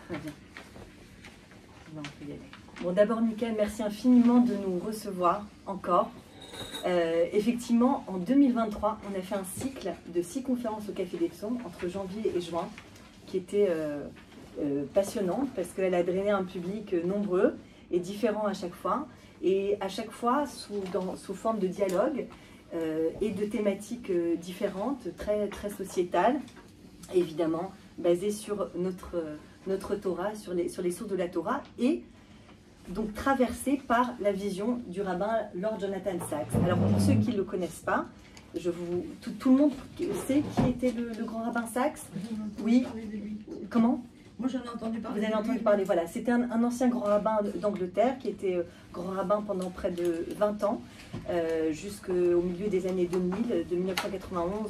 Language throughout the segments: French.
Très bien. Non, on peut y aller. Bon, d'abord, Michael, merci infiniment de nous recevoir encore. Effectivement, en 2023, on a fait un cycle de 6 conférences au Café des Psaumes entre janvier et juin, qui était passionnante parce qu'elle a drainé un public nombreux et différent à chaque fois. Et à chaque fois, sous forme de dialogue et de thématiques différentes, très, très sociétales, évidemment, basées sur notre Torah, sur les sources de la Torah, et donc traversée par la vision du rabbin Lord Jonathan Sacks. Alors pour ceux qui ne le connaissent pas, tout le monde sait qui était le grand rabbin Sacks? Oui. Comment? Moi j'en ai entendu parler. Vous avez entendu parler, voilà. C'était un ancien grand rabbin d'Angleterre qui était grand rabbin pendant près de 20 ans, jusqu'au milieu des années 2000, de 1991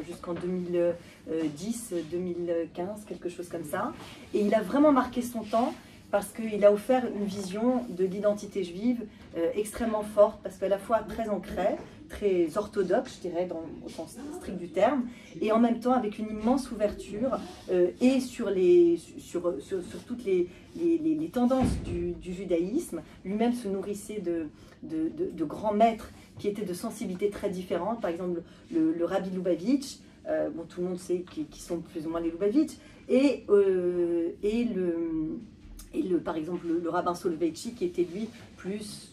jusqu'en 2010, 2015, quelque chose comme ça. Et il a vraiment marqué son temps parce qu'il a offert une vision de l'identité juive extrêmement forte, parce qu'à la fois très ancrée, très orthodoxe, je dirais, au sens strict du terme, et en même temps avec une immense ouverture et sur toutes les tendances du judaïsme. Lui-même se nourrissait de grands maîtres qui étaient de sensibilités très différentes, par exemple le Rabbi Lubavitch, bon, tout le monde sait qui sont plus ou moins les Lubavitch, par exemple le rabbin Soloveitchik, qui était lui plus,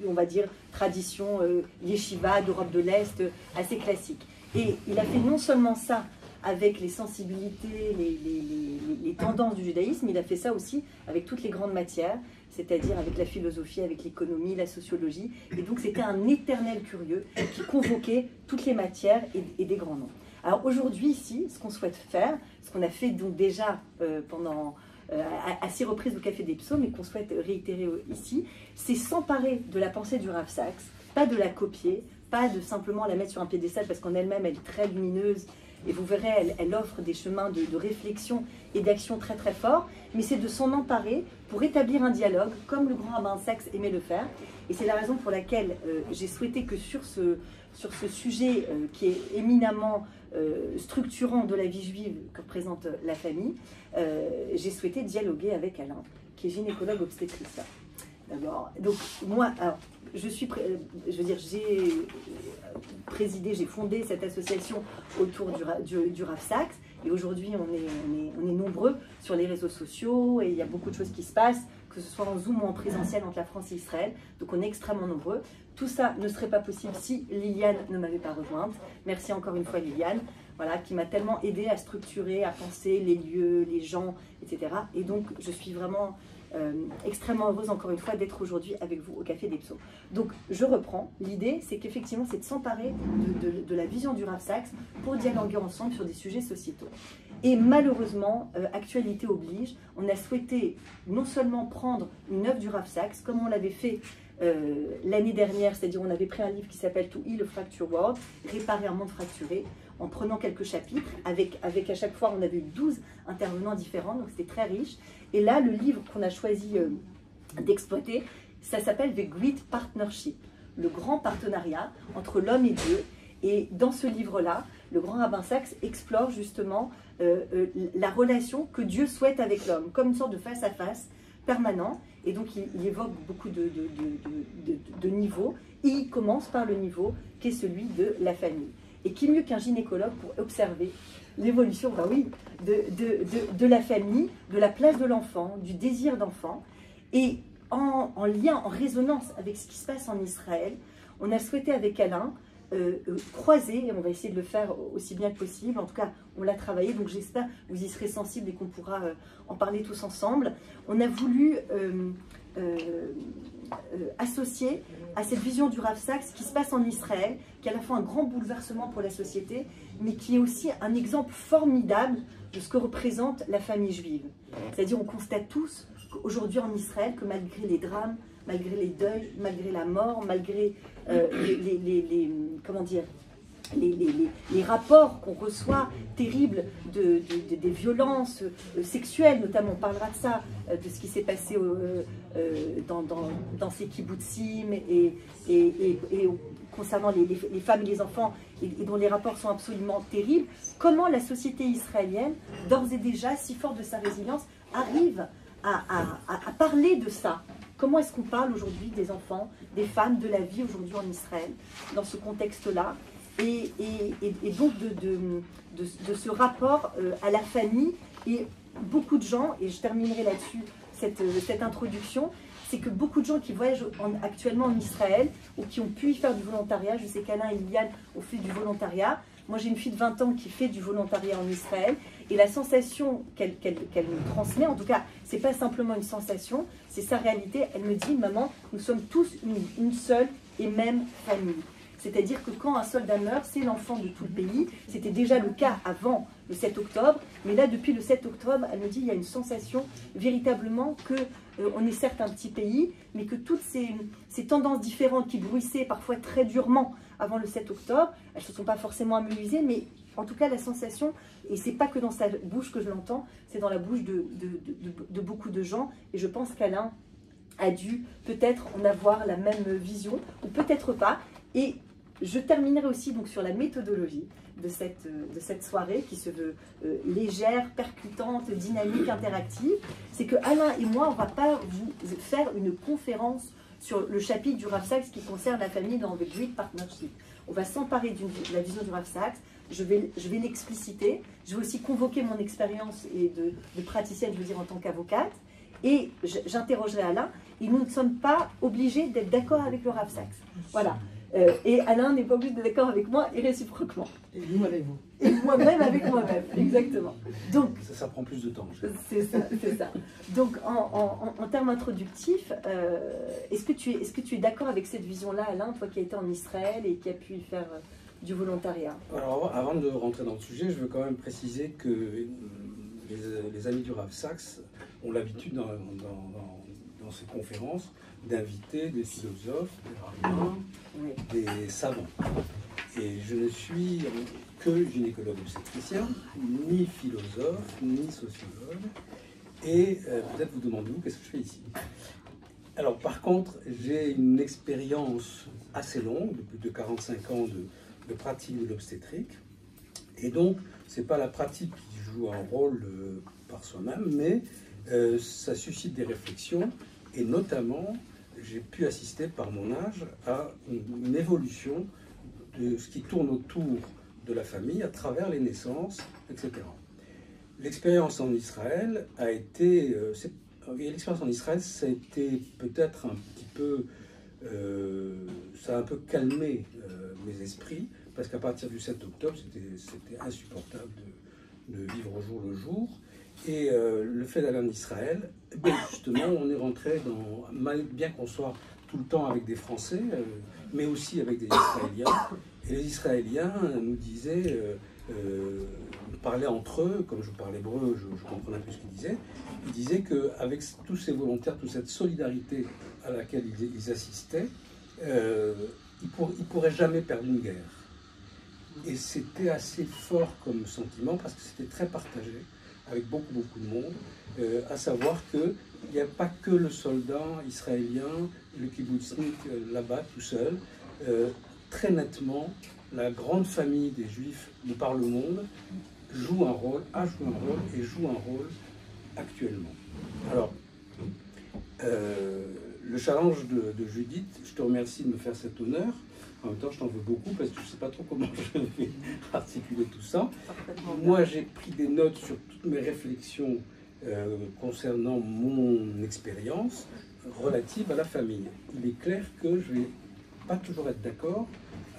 on va dire, tradition yeshiva d'Europe de l'Est, assez classique. Et il a fait non seulement ça avec les sensibilités, les tendances du judaïsme, il a fait ça aussi avec toutes les grandes matières, c'est-à-dire avec la philosophie, avec l'économie, la sociologie. Et donc c'était un éternel curieux qui convoquait toutes les matières et des grands noms. Alors aujourd'hui ici, ce qu'on souhaite faire, ce qu'on a fait donc déjà pendant à 6 reprises au Café des Psaumes, et qu'on souhaite réitérer ici, c'est s'emparer de la pensée du Rav Sacks, pas de la copier, pas de simplement la mettre sur un piédestal, parce qu'en elle-même, elle est très lumineuse, et vous verrez, elle offre des chemins de réflexion et d'action très très forts, mais c'est de s'en emparer pour établir un dialogue, comme le grand rabbin Sacks aimait le faire. Et c'est la raison pour laquelle j'ai souhaité que sur ce sujet qui est éminemment structurant de la vie juive que représente la famille, j'ai souhaité dialoguer avec Alain, qui est gynécologue obstétricien. D'abord, donc moi, alors, j'ai présidé, j'ai fondé cette association autour du Rav Sacks, et aujourd'hui on est nombreux sur les réseaux sociaux, et il y a beaucoup de choses qui se passent, que ce soit en Zoom ou en présentiel entre la France et Israël, donc on est extrêmement nombreux. Tout ça ne serait pas possible si Liliane ne m'avait pas rejointe. Merci encore une fois Liliane, voilà, qui m'a tellement aidée à structurer, à penser les lieux, les gens, etc. Et donc je suis vraiment extrêmement heureuse encore une fois d'être aujourd'hui avec vous au Café des Psaumes. Donc je reprends, l'idée c'est qu'effectivement c'est de s'emparer de la vision du Rav Sacks pour dialoguer ensemble sur des sujets sociétaux. Et malheureusement, actualité oblige, on a souhaité non seulement prendre une œuvre du Rav Sacks, comme on l'avait fait l'année dernière, c'est-à-dire on avait pris un livre qui s'appelle To Heal a Fractured World, réparer un monde fracturé, en prenant quelques chapitres, avec à chaque fois on avait eu 12 intervenants différents, donc c'était très riche. Et là, le livre qu'on a choisi d'exploiter, ça s'appelle The Great Partnership, le grand partenariat entre l'homme et Dieu. Et dans ce livre-là, le grand rabbin Sacks explore justement la relation que Dieu souhaite avec l'homme, comme une sorte de face-à-face permanent. Et donc il évoque beaucoup de niveaux, et il commence par le niveau qui est celui de la famille. Et qui mieux qu'un gynécologue pour observer l'évolution, bah oui, de la famille, de la place de l'enfant, du désir d'enfant, et en lien, en résonance avec ce qui se passe en Israël, on a souhaité avec Alain croiser, et on va essayer de le faire aussi bien que possible, en tout cas on l'a travaillé, donc j'espère que vous y serez sensibles et qu'on pourra en parler tous ensemble. On a voulu associer à cette vision du Rav Sacks ce qui se passe en Israël, qui est à la fois un grand bouleversement pour la société, mais qui est aussi un exemple formidable de ce que représente la famille juive. C'est-à-dire on constate tous qu'aujourd'hui en Israël, que malgré les drames, malgré les deuils, malgré la mort, malgré comment dire, les rapports qu'on reçoit terribles des violences sexuelles, notamment on parlera de ça, de ce qui s'est passé dans ces kibbutzim et concernant les femmes et les enfants, et dont les rapports sont absolument terribles, comment la société israélienne, d'ores et déjà, si forte de sa résilience, arrive à parler de ça. Comment est-ce qu'on parle aujourd'hui des enfants, des femmes, de la vie aujourd'hui en Israël, dans ce contexte-là, et donc de ce rapport à la famille. Et beaucoup de gens, et je terminerai là-dessus cette introduction, c'est que beaucoup de gens qui voyagent actuellement en Israël, ou qui ont pu y faire du volontariat, je sais qu'Alain et Liliane ont fait du volontariat. Moi, j'ai une fille de 20 ans qui fait du volontariat en Israël, et la sensation qu'elle me transmet, en tout cas, c'est pas simplement une sensation, c'est sa réalité. Elle me dit, maman, nous sommes tous une seule et même famille. C'est-à-dire que quand un soldat meurt, c'est l'enfant de tout le pays. C'était déjà le cas avant le 7 octobre, mais là, depuis le 7 octobre, elle me dit, il y a une sensation véritablement que on est certes un petit pays, mais que toutes ces tendances différentes qui bruissaient parfois très durement avant le 7 octobre, elles ne se sont pas forcément amusées, mais en tout cas la sensation, et c'est pas que dans sa bouche que je l'entends, c'est dans la bouche de beaucoup de gens, et je pense qu'Alain a dû peut-être en avoir la même vision, ou peut-être pas. Et je terminerai aussi donc sur la méthodologie de cette soirée qui se veut légère, percutante, dynamique, interactive. C'est que Alain et moi, on ne va pas vous faire une conférence sur le chapitre du Rav Sacks qui concerne la famille dans The Great Partnership. On va s'emparer de la vision du Rav Sacks. Je vais l'expliciter. Je vais aussi convoquer mon expérience et de praticienne, je veux dire en tant qu'avocate. Et j'interrogerai Alain. Et nous ne sommes pas obligés d'être d'accord avec le Rav Sacks. Voilà. Et Alain n'est pas obligé d'être d'accord avec moi et réciproquement. Et nous avec vous. Et moi-même avec moi-même, exactement. Donc, ça prend plus de temps. C'est ça, c'est ça. Donc, en termes introductifs, est-ce que tu es d'accord avec cette vision-là, Alain, toi qui as été en Israël et qui a pu y faire du volontariat? Alors, avant de rentrer dans le sujet, je veux quand même préciser que les amis du Rav Sacks ont l'habitude dans ces conférences d'inviter des philosophes, des rabbins, des savants. Et je ne suis que gynécologue obstétricien, ni philosophe, ni sociologue. Et peut-être vous demandez-vous qu'est-ce que je fais ici. Alors par contre, j'ai une expérience assez longue, de plus de 45 ans de pratique de l'obstétrique. Et donc, ce n'est pas la pratique qui joue un rôle par soi-même, mais ça suscite des réflexions. Et notamment, j'ai pu assister par mon âge à une évolution de ce qui tourne autour de la famille à travers les naissances, etc. L'expérience en Israël a été... l'expérience en Israël, ça a été peut-être un petit peu... ça a un peu calmé mes esprits, parce qu'à partir du 7 octobre, c'était insupportable de vivre au jour le jour. Et le fait d'aller en Israël, justement, on est rentré dans, bien qu'on soit tout le temps avec des Français, mais aussi avec des Israéliens. Et les Israéliens nous disaient, ils parlaient entre eux, comme je parle hébreu, je comprenais un peu ce qu'ils disaient. Ils disaient qu'avec tous ces volontaires, toute cette solidarité à laquelle ils assistaient, ils ne pourraient jamais perdre une guerre. Et c'était assez fort comme sentiment, parce que c'était très partagé avec beaucoup de monde, à savoir qu'il n'y a pas que le soldat israélien, le kibbutznik là-bas tout seul. Très nettement, la grande famille des Juifs de par le monde joue un rôle, a joué un rôle et joue un rôle actuellement. Alors, le challenge de Judith, je te remercie de me faire cet honneur. En même temps, je t'en veux beaucoup parce que je ne sais pas trop comment je vais articuler tout ça. Moi, j'ai pris des notes sur toutes mes réflexions concernant mon expérience relative à la famille. Il est clair que je ne vais pas toujours être d'accord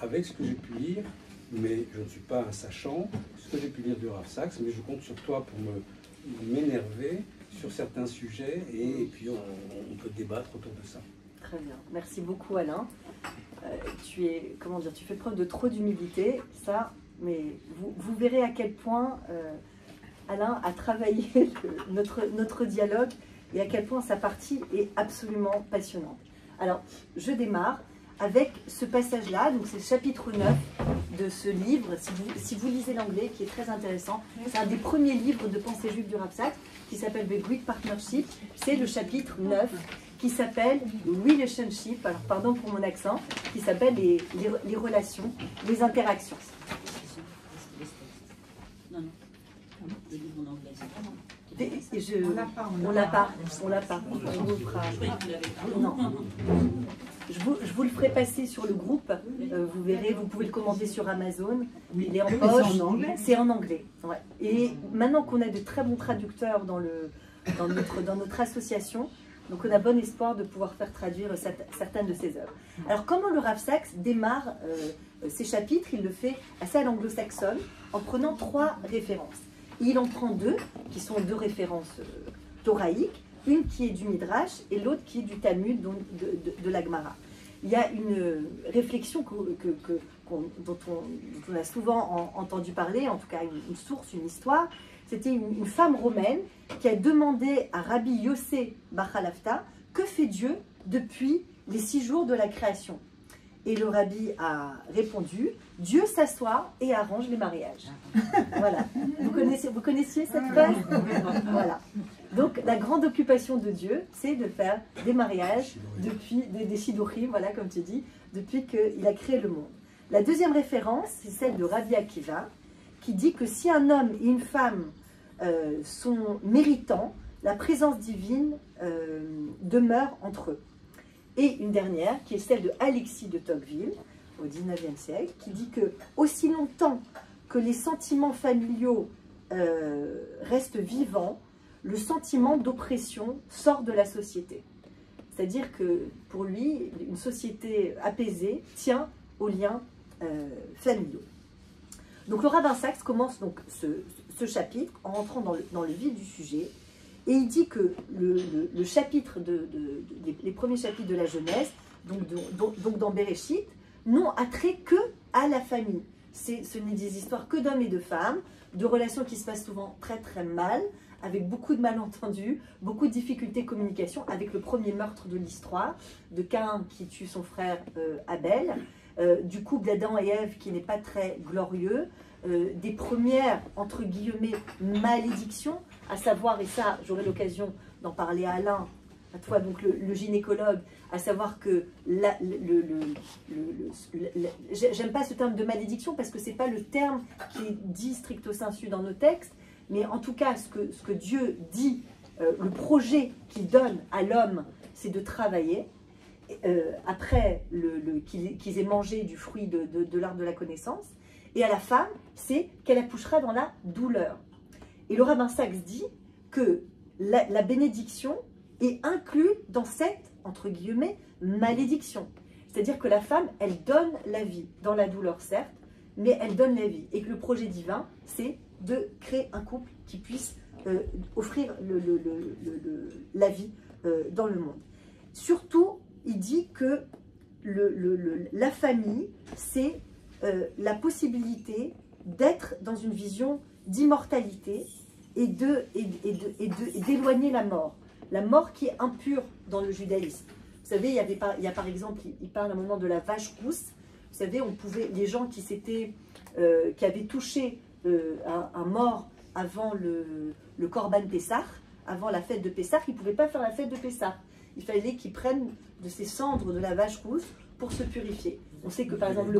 avec ce que j'ai pu lire, mais je ne suis pas un sachant, ce que j'ai pu lire de Rav Sacks, mais je compte sur toi pour m'énerver sur certains sujets et puis on peut débattre autour de ça. Très bien. Merci beaucoup, Alain. Tu fais preuve de trop d'humilité, ça, mais vous verrez à quel point Alain a travaillé notre dialogue et à quel point sa partie est absolument passionnante. Alors, je démarre avec ce passage-là, donc c'est le chapitre 9 de ce livre, si vous lisez l'anglais, qui est très intéressant. C'est un des premiers livres de pensée juive du Rav Sacks, qui s'appelle The Great Partnership. C'est le chapitre 9, qui s'appelle relationship, alors pardon pour mon accent, qui s'appelle les relations, les interactions. Non, non. Le livre en anglais, c'est pas moi. On l'a pas. On vous fera. Non. Je vous le ferai passer sur le groupe. Vous verrez, vous pouvez le commander sur Amazon. Il est en poche. C'est en anglais. Ouais. Et maintenant qu'on a de très bons traducteurs dans notre association, donc on a bon espoir de pouvoir faire traduire certaines de ces œuvres. Alors comment le Rav Sachs démarre ces chapitres? Il le fait assez à l'anglo-saxonne en prenant 3 références. Et il en prend 2 qui sont 2 références thoraïques, une qui est du Midrash et l'autre qui est du Talmud, donc de la Gemara. Il y a une réflexion dont on a souvent entendu parler, en tout cas une source, une histoire. C'était une femme romaine qui a demandé à Rabbi Yossé Bar Chalafta que fait Dieu depuis les 6 jours de la création. Et le rabbi a répondu, Dieu s'assoit et arrange les mariages. Voilà. Vous connaissiez cette phrase? Voilà. Donc la grande occupation de Dieu, c'est de faire des mariages depuis des shidduchim, voilà comme tu dis, depuis qu'il a créé le monde. La deuxième référence, c'est celle de Rabbi Akiva, qui dit que si un homme et une femme sont méritants, la présence divine demeure entre eux. Et une dernière, qui est celle de Alexis de Tocqueville, au XIXe siècle, qui dit que aussi longtemps que les sentiments familiaux restent vivants, le sentiment d'oppression sort de la société. C'est-à-dire que pour lui, une société apaisée tient aux liens familiaux. Donc le rabbin Sachs commence donc ce chapitre en rentrant dans le vif du sujet. Et il dit que le chapitre les premiers chapitres de la Genèse, donc dans Bereshit, n'ont attrait que à la famille. Ce n'est des histoires que d'hommes et de femmes, de relations qui se passent souvent très très mal, avec beaucoup de malentendus, beaucoup de difficultés de communication, avec le premier meurtre de l'histoire, de Caïn qui tue son frère Abel, du couple d'Adam et Ève qui n'est pas très glorieux, des premières, entre guillemets, malédictions, à savoir, et ça j'aurai l'occasion d'en parler à Alain, à toi donc le gynécologue, à savoir que j'aime pas ce terme de malédiction parce que c'est pas le terme qui est dit stricto sensu dans nos textes, mais en tout cas ce que Dieu dit, le projet qu'il donne à l'homme, c'est de travailler. Après qu'ils aient mangé du fruit de l'arbre de la connaissance, et à la femme, c'est qu'elle accouchera dans la douleur. Et le rabbin Sachs dit que la bénédiction est inclue dans cette, entre guillemets, malédiction. C'est-à-dire que la femme, elle donne la vie, dans la douleur certes, mais elle donne la vie. Et que le projet divin, c'est de créer un couple qui puisse offrir la vie dans le monde. Surtout, il dit que la famille, c'est la possibilité d'être dans une vision d'immortalité et d'éloigner la mort. La mort qui est impure dans le judaïsme. Vous savez, il y a par exemple, il parle à un moment de la vache rousse. Vous savez, les gens qui avaient touché un mort avant le Korban Pessah, avant la fête de Pessah, ils ne pouvaient pas faire la fête de Pessah. Il fallait qu'ils prennent de ces cendres de la vache rousse pour se purifier. On sait que par exemple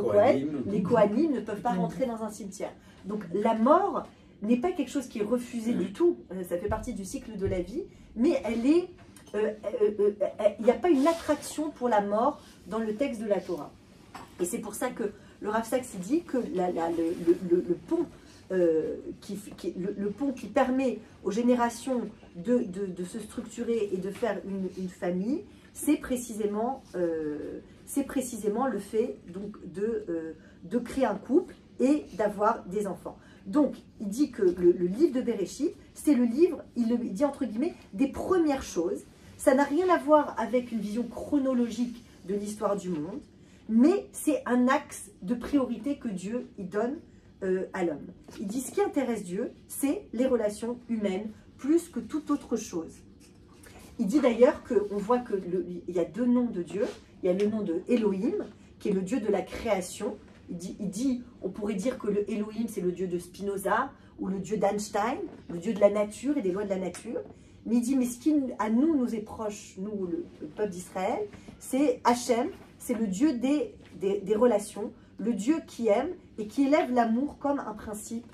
les Kohanim ne peuvent pas rentrer dans un cimetière. Donc la mort n'est pas quelque chose qui est refusé du tout, ça fait partie du cycle de la vie, mais il n'y a pas une attraction pour la mort dans le texte de la Torah. Et c'est pour ça que le Rav Sachs dit que le pont qui permet aux générations de se structurer et de faire une famille, c'est précisément le fait donc, de créer un couple et d'avoir des enfants. Donc, il dit que le livre de Bereshit, c'est le livre, il le dit entre guillemets, des premières choses. Ça n'a rien à voir avec une vision chronologique de l'histoire du monde, mais c'est un axe de priorité que Dieu y donne à l'homme. Il dit ce qui intéresse Dieu, c'est les relations humaines, plus que toute autre chose. Il dit d'ailleurs qu'on voit qu'il y a 2 noms de Dieu. Il y a le nom de Elohim, qui est le Dieu de la création. Il dit on pourrait dire que le Elohim, c'est le Dieu de Spinoza, ou le Dieu d'Einstein, le Dieu de la nature et des lois de la nature. mais il dit, mais ce qui à nous est proche, nous, le peuple d'Israël, c'est Hachem, c'est le Dieu des relations, le Dieu qui aime et qui élève l'amour comme un principe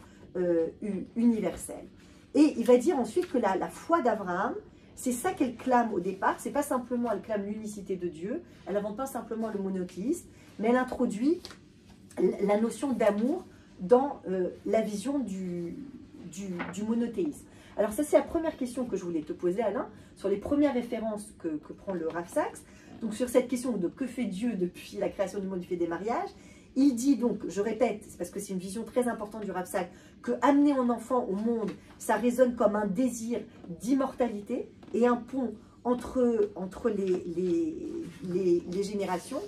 universel. Et il va dire ensuite que la foi d'Abraham, c'est ça qu'elle clame au départ, c'est pas simplement, elle clame l'unicité de Dieu, elle n'invente pas simplement le monothéisme, mais elle introduit la notion d'amour dans la vision du monothéisme. Alors ça, c'est la première question que je voulais te poser, Alain, sur les premières références que prend le Rav Sachs. Donc sur cette question de que fait Dieu depuis la création du monde, du fait des mariages, il dit donc, je répète, c'est parce que c'est une vision très importante du Rav Sachs, que amener un enfant au monde, ça résonne comme un désir d'immortalité et un pont entre les générations.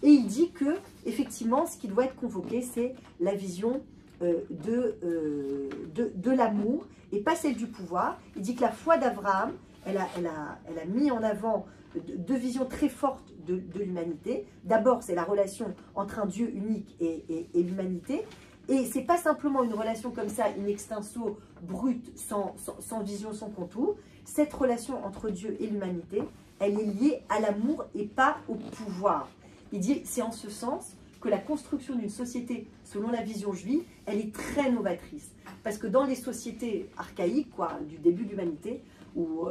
Et il dit que, effectivement, ce qui doit être convoqué, c'est la vision de l'amour et pas celle du pouvoir. Il dit que la foi d'Abraham, elle a mis en avant deux visions très fortes de l'humanité. D'abord, c'est la relation entre un Dieu unique et l'humanité. Et ce n'est pas simplement une relation comme ça, in extenso, brute, sans vision, sans contour. Cette relation entre Dieu et l'humanité, elle est liée à l'amour et pas au pouvoir. Il dit, c'est en ce sens que la construction d'une société, selon la vision juive, elle est très novatrice. Parce que dans les sociétés archaïques, du début de l'humanité, ou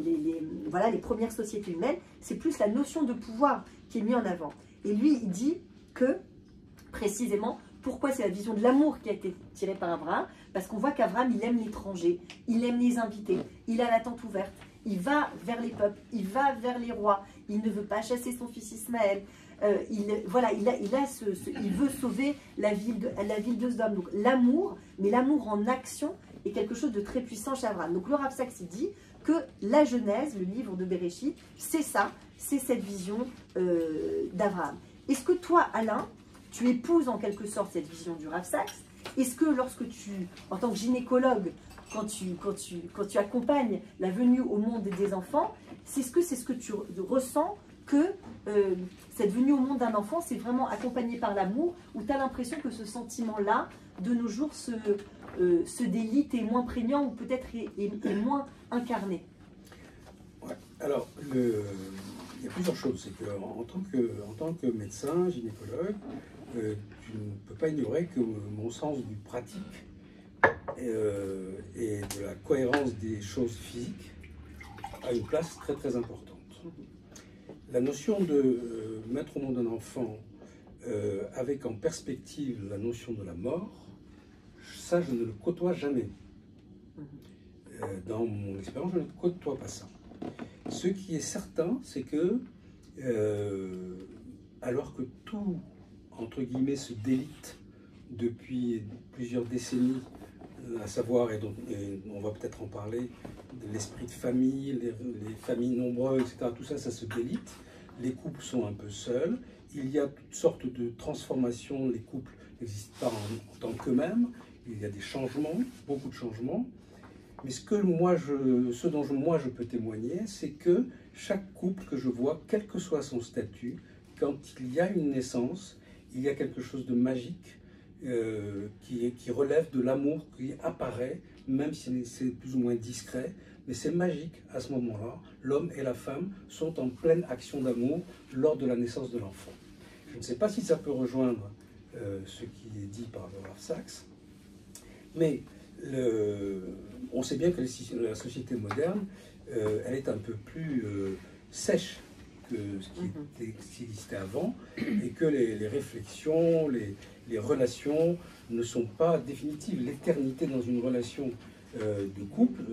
les premières sociétés humaines, c'est plus la notion de pouvoir qui est mise en avant. Et lui, il dit que, précisément, pourquoi c'est la vision de l'amour qui a été tirée par Abraham? Parce qu'on voit qu'Abraham, il aime l'étranger, il aime les invités, il a la tente ouverte, il va vers les peuples, il va vers les rois, il ne veut pas chasser son fils Ismaël, il veut sauver la ville de Sodome. Donc l'amour, mais l'amour en action est quelque chose de très puissant chez Abraham. Donc le Rav Sachs dit que la Genèse, le livre de Béréchit, c'est ça, c'est cette vision d'Abraham. Est-ce que toi, Alain, tu épouses en quelque sorte cette vision du Rav Sachs? Est-ce que lorsque en tant que gynécologue, quand tu accompagnes la venue au monde des enfants, c'est ce que tu ressens que cette venue au monde d'un enfant, c'est vraiment accompagné par l'amour, ou tu as l'impression que ce sentiment-là, de nos jours, se délite, est moins prégnant, ou peut-être est moins incarné? Ouais. Alors, il y a plusieurs choses. C'est qu'en tant que médecin, gynécologue, tu ne peux pas ignorer que mon sens du pratique et de la cohérence des choses physiques a une place très très importante. La notion de mettre au monde un enfant avec en perspective la notion de la mort, ça je ne le côtoie jamais. Dans mon expérience, je ne côtoie pas ça. Ce qui est certain, c'est que alors que tout, entre guillemets, se délite depuis plusieurs décennies, à savoir, et on va peut-être en parler, de l'esprit de famille, les familles nombreuses, etc., tout ça, ça se délite. Les couples sont un peu seuls. Il y a toutes sortes de transformations. Les couples n'existent pas en tant qu'eux-mêmes. Il y a des changements, beaucoup de changements. Mais ce dont moi je peux témoigner, c'est que chaque couple que je vois, quel que soit son statut, quand il y a une naissance, il y a quelque chose de magique qui relève de l'amour qui apparaît, même si c'est plus ou moins discret, mais c'est magique à ce moment-là. L'homme et la femme sont en pleine action d'amour lors de la naissance de l'enfant. Je ne sais pas si ça peut rejoindre ce qui est dit par le Rav Sachs, mais on sait bien que la société moderne, elle est un peu plus sèche que ce qui existait avant, et que les réflexions, les relations ne sont pas définitives. L'éternité dans une relation de couple,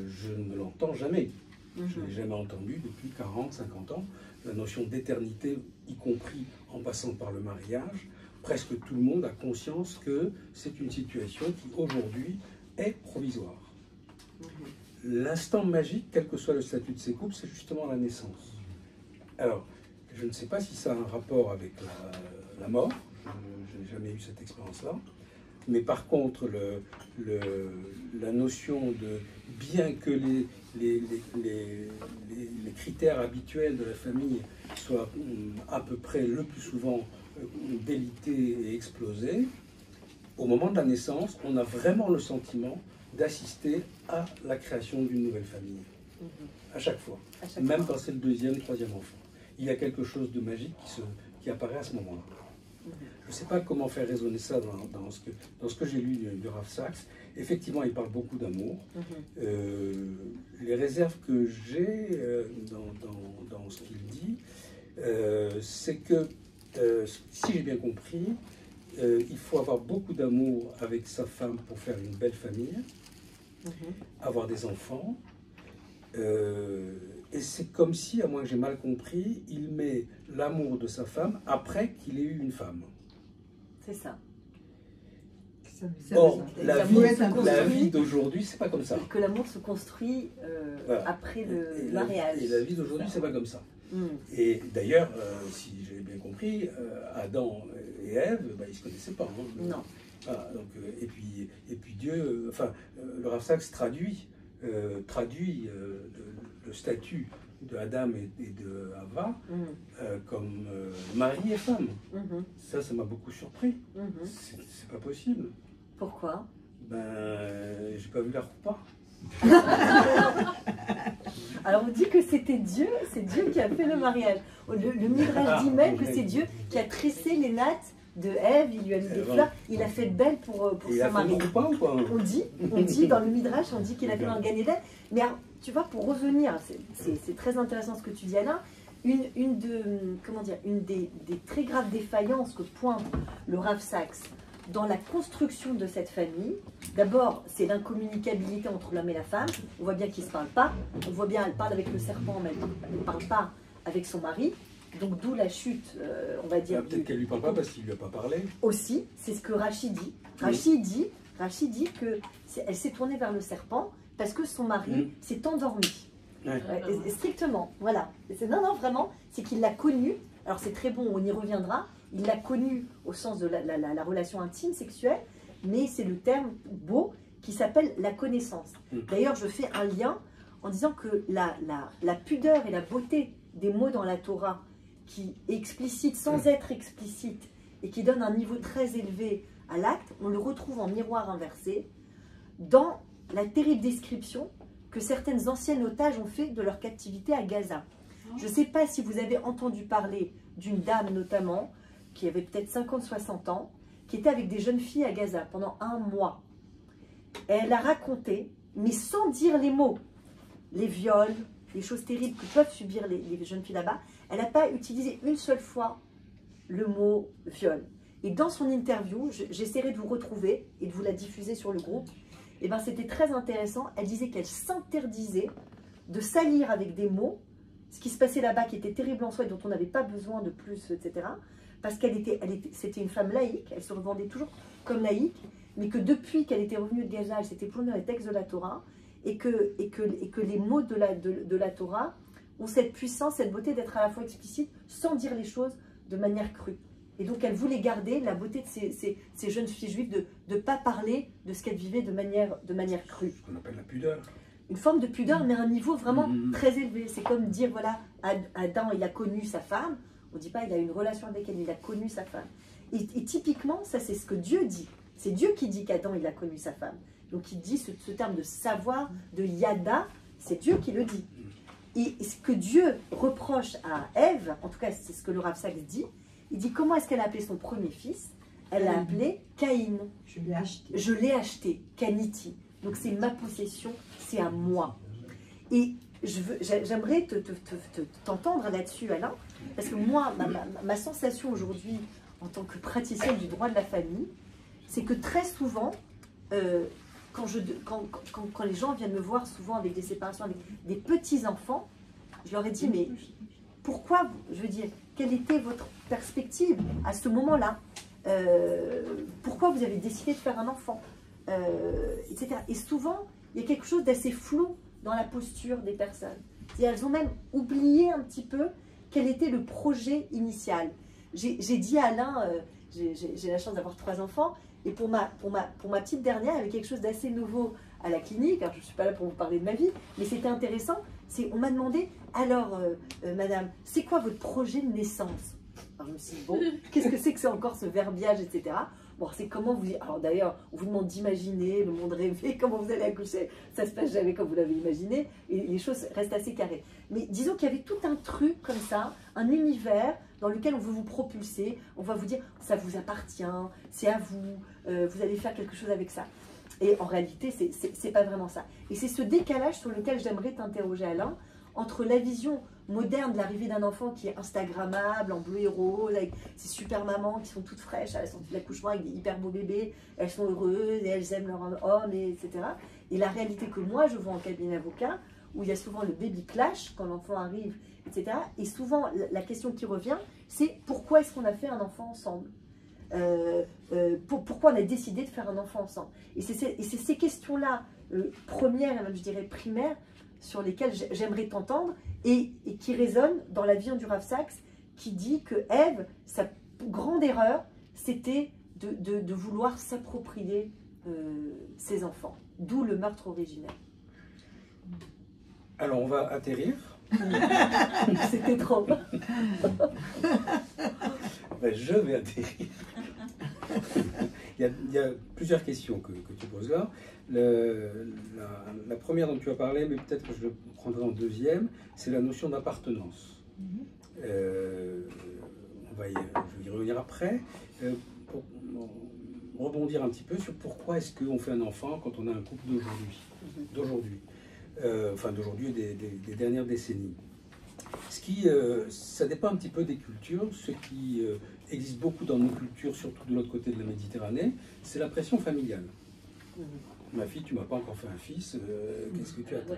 je ne l'entends jamais. Je ne l'ai jamais entendu depuis 40, 50 ans. La notion d'éternité, y compris en passant par le mariage, presque tout le monde a conscience que c'est une situation qui aujourd'hui est provisoire. L'instant magique, quel que soit le statut de ces couples, c'est justement la naissance. Alors, je ne sais pas si ça a un rapport avec la mort, je n'ai jamais eu cette expérience-là, mais par contre, la notion de, bien que les critères habituels de la famille soient à peu près le plus souvent délités et explosés, au moment de la naissance, on a vraiment le sentiment d'assister à la création d'une nouvelle famille. À chaque fois. À chaque Même fois. quand c'est le deuxième, troisième enfant. Il y a quelque chose de magique qui apparaît à ce moment-là. Je ne sais pas comment faire résonner ça dans ce que j'ai lu de Rav Sachs. Effectivement, il parle beaucoup d'amour. Les réserves que j'ai dans ce qu'il dit, c'est que, si j'ai bien compris, il faut avoir beaucoup d'amour avec sa femme pour faire une belle famille, avoir des enfants. Et c'est comme si, à moins que j'ai mal compris, il met l'amour de sa femme après qu'il ait eu une femme. C'est ça. Or, la L'amour se construit. vie d'aujourd'hui, c'est pas comme ça. Et que l'amour se construit Voilà. après le Et mariage. Et la vie d'aujourd'hui, c'est pas comme ça. Mm. Et d'ailleurs, si j'ai bien compris, Adam et Ève, ben, ils se connaissaient pas. Hein. Non. Voilà, donc, et puis Dieu, le Rav Sachs traduit le statut de Adam et de Hava comme mari et femme. Ça m'a beaucoup surpris. C'est pas possible. Pourquoi? Ben, j'ai pas vu la roupa. Alors on dit que c'était Dieu, c'est Dieu qui a fait le mariage. Le Midrash dit même que c'est Dieu qui a tressé les nattes de Ève, il lui a mis des fleurs, il a fait belle pour son mari. Il a fait une roupa ou pas? On dit dans le Midrash, on dit qu'il a fait dans le Gan Eden. Mais alors, tu vois, pour revenir, c'est très intéressant ce que tu dis Alain, une des très graves défaillances que pointe le Rav Sachs dans la construction de cette famille, d'abord, c'est l'incommunicabilité entre l'homme et la femme. On voit bien qu'ils ne se parlent pas. On voit bien, elle parle avec le serpent, mais elle ne parle pas avec son mari. Donc, d'où la chute, on va dire. Peut-être qu'elle ne lui parle pas parce qu'il ne lui a pas parlé. Aussi, c'est ce que Rachid dit. Rachid dit qu'elle s'est tournée vers le serpent parce que son mari s'est endormi. Strictement, voilà. Non, vraiment, c'est qu'il l'a connu. Alors, c'est très bon, on y reviendra. Il l'a connu au sens de la relation intime, sexuelle, mais c'est le terme beau qui s'appelle la connaissance. D'ailleurs, je fais un lien en disant que la pudeur et la beauté des mots dans la Torah, qui est explicite sans être explicite et qui donne un niveau très élevé à l'acte, on le retrouve en miroir inversé dans la terrible description que certaines anciennes otages ont fait de leur captivité à Gaza. Je ne sais pas si vous avez entendu parler d'une dame notamment, qui avait peut-être 50-60 ans, qui était avec des jeunes filles à Gaza pendant 1 mois. Et elle a raconté, mais sans dire les mots, les viols, les choses terribles que peuvent subir les jeunes filles là-bas. Elle n'a pas utilisé une seule fois le mot viol. Et dans son interview, j'essaierai de vous retrouver et de vous la diffuser sur le groupe, et ben c'était très intéressant. Elle disait qu'elle s'interdisait de salir avec des mots ce qui se passait là-bas, qui était terrible en soi et dont on n'avait pas besoin de plus, etc. Parce c'était une femme laïque, elle se revendait toujours comme laïque, mais que depuis qu'elle était revenue de Gaza, elle s'était plongée dans les textes de la Torah, et que les mots de la Torah ont cette puissance, cette beauté d'être à la fois explicite, sans dire les choses de manière crue. Et donc elle voulait garder la beauté de ces jeunes filles juives, de ne pas parler de ce qu'elles vivaient de manière crue. Ce qu'on appelle la pudeur. Une forme de pudeur, mais à un niveau vraiment très élevé. C'est comme dire, voilà, Adam, il a connu sa femme. On ne dit pas il a une relation avec elle, il a connu sa femme. Et typiquement, ça c'est ce que Dieu dit. C'est Dieu qui dit qu'Adam, il a connu sa femme. Donc il dit ce terme de savoir, de yada, c'est Dieu qui le dit. Et ce que Dieu reproche à Ève, en tout cas c'est ce que le Rav Sachs dit, il dit comment est-ce qu'elle a appelé son premier fils? Elle l'a appelé Caïn. Je l'ai acheté. Je l'ai acheté, Caniti. Donc c'est ma possession, c'est à moi. Et j'aimerais t'entendre là-dessus, Alain, parce que moi, ma sensation aujourd'hui, en tant que praticienne du droit de la famille, c'est que très souvent, quand les gens viennent me voir souvent avec des séparations, avec des petits-enfants, je leur ai dit, mais pourquoi, je veux dire, quelle était votre perspective à ce moment-là? Pourquoi vous avez décidé de faire un enfant, etc. Et souvent, il y a quelque chose d'assez flou dans la posture des personnes. Elles ont même oublié un petit peu quel était le projet initial. J'ai dit à Alain, j'ai la chance d'avoir 3 enfants, et pour ma petite dernière, il y avait quelque chose d'assez nouveau à la clinique. Alors, je ne suis pas là pour vous parler de ma vie, mais c'était intéressant. On m'a demandé, alors, madame, c'est quoi votre projet de naissance? Alors, je me suis dit, bon, qu'est-ce que c'est encore ce verbiage, etc. Bon, c'est comment vous... Alors d'ailleurs, on vous demande d'imaginer le monde rêvé, comment vous allez accoucher, ça se passe jamais comme vous l'avez imaginé, et les choses restent assez carrées. Mais disons qu'il y avait tout un truc comme ça, un univers dans lequel on veut vous propulser, on va vous dire, ça vous appartient, c'est à vous, vous allez faire quelque chose avec ça. Et en réalité, c'est pas vraiment ça. Et c'est ce décalage sur lequel j'aimerais t'interroger, Alain, entre la vision moderne de l'arrivée d'un enfant qui est instagrammable, en bleu et rose, avec ses super mamans qui sont toutes fraîches à la sortie de l'accouchement, avec des hyper beaux bébés, elles sont heureuses et elles aiment leur homme, etc. Et la réalité que moi je vois en cabinet avocat, où il y a souvent le baby clash quand l'enfant arrive, etc. Et souvent la question qui revient, c'est pourquoi est-ce qu'on a fait un enfant ensemble ? Pourquoi on a décidé de faire un enfant ensemble? Et c'est ces questions-là, premières, et même je dirais primaires, sur lesquelles j'aimerais t'entendre et qui résonnent dans la vision du Rav Sacks, qui dit que Ève, sa grande erreur, c'était de vouloir s'approprier ses enfants, d'où le meurtre originel. Alors on va atterrir. C'était trop. Ben, je vais atterrir. Il y a plusieurs questions que tu poses là. La première dont tu as parlé, mais peut-être que je le prendrai en deuxième, c'est la notion d'appartenance. Je vais y revenir après. Pour rebondir un petit peu sur pourquoi est-ce qu'on fait un enfant quand on a un couple d'aujourd'hui. Enfin d'aujourd'hui et des dernières décennies. Ça dépend un petit peu des cultures. Ce qui existe beaucoup dans nos cultures, surtout de l'autre côté de la Méditerranée, c'est la pression familiale. Ma fille, tu m'as pas encore fait un fils, qu'est-ce que tu attends?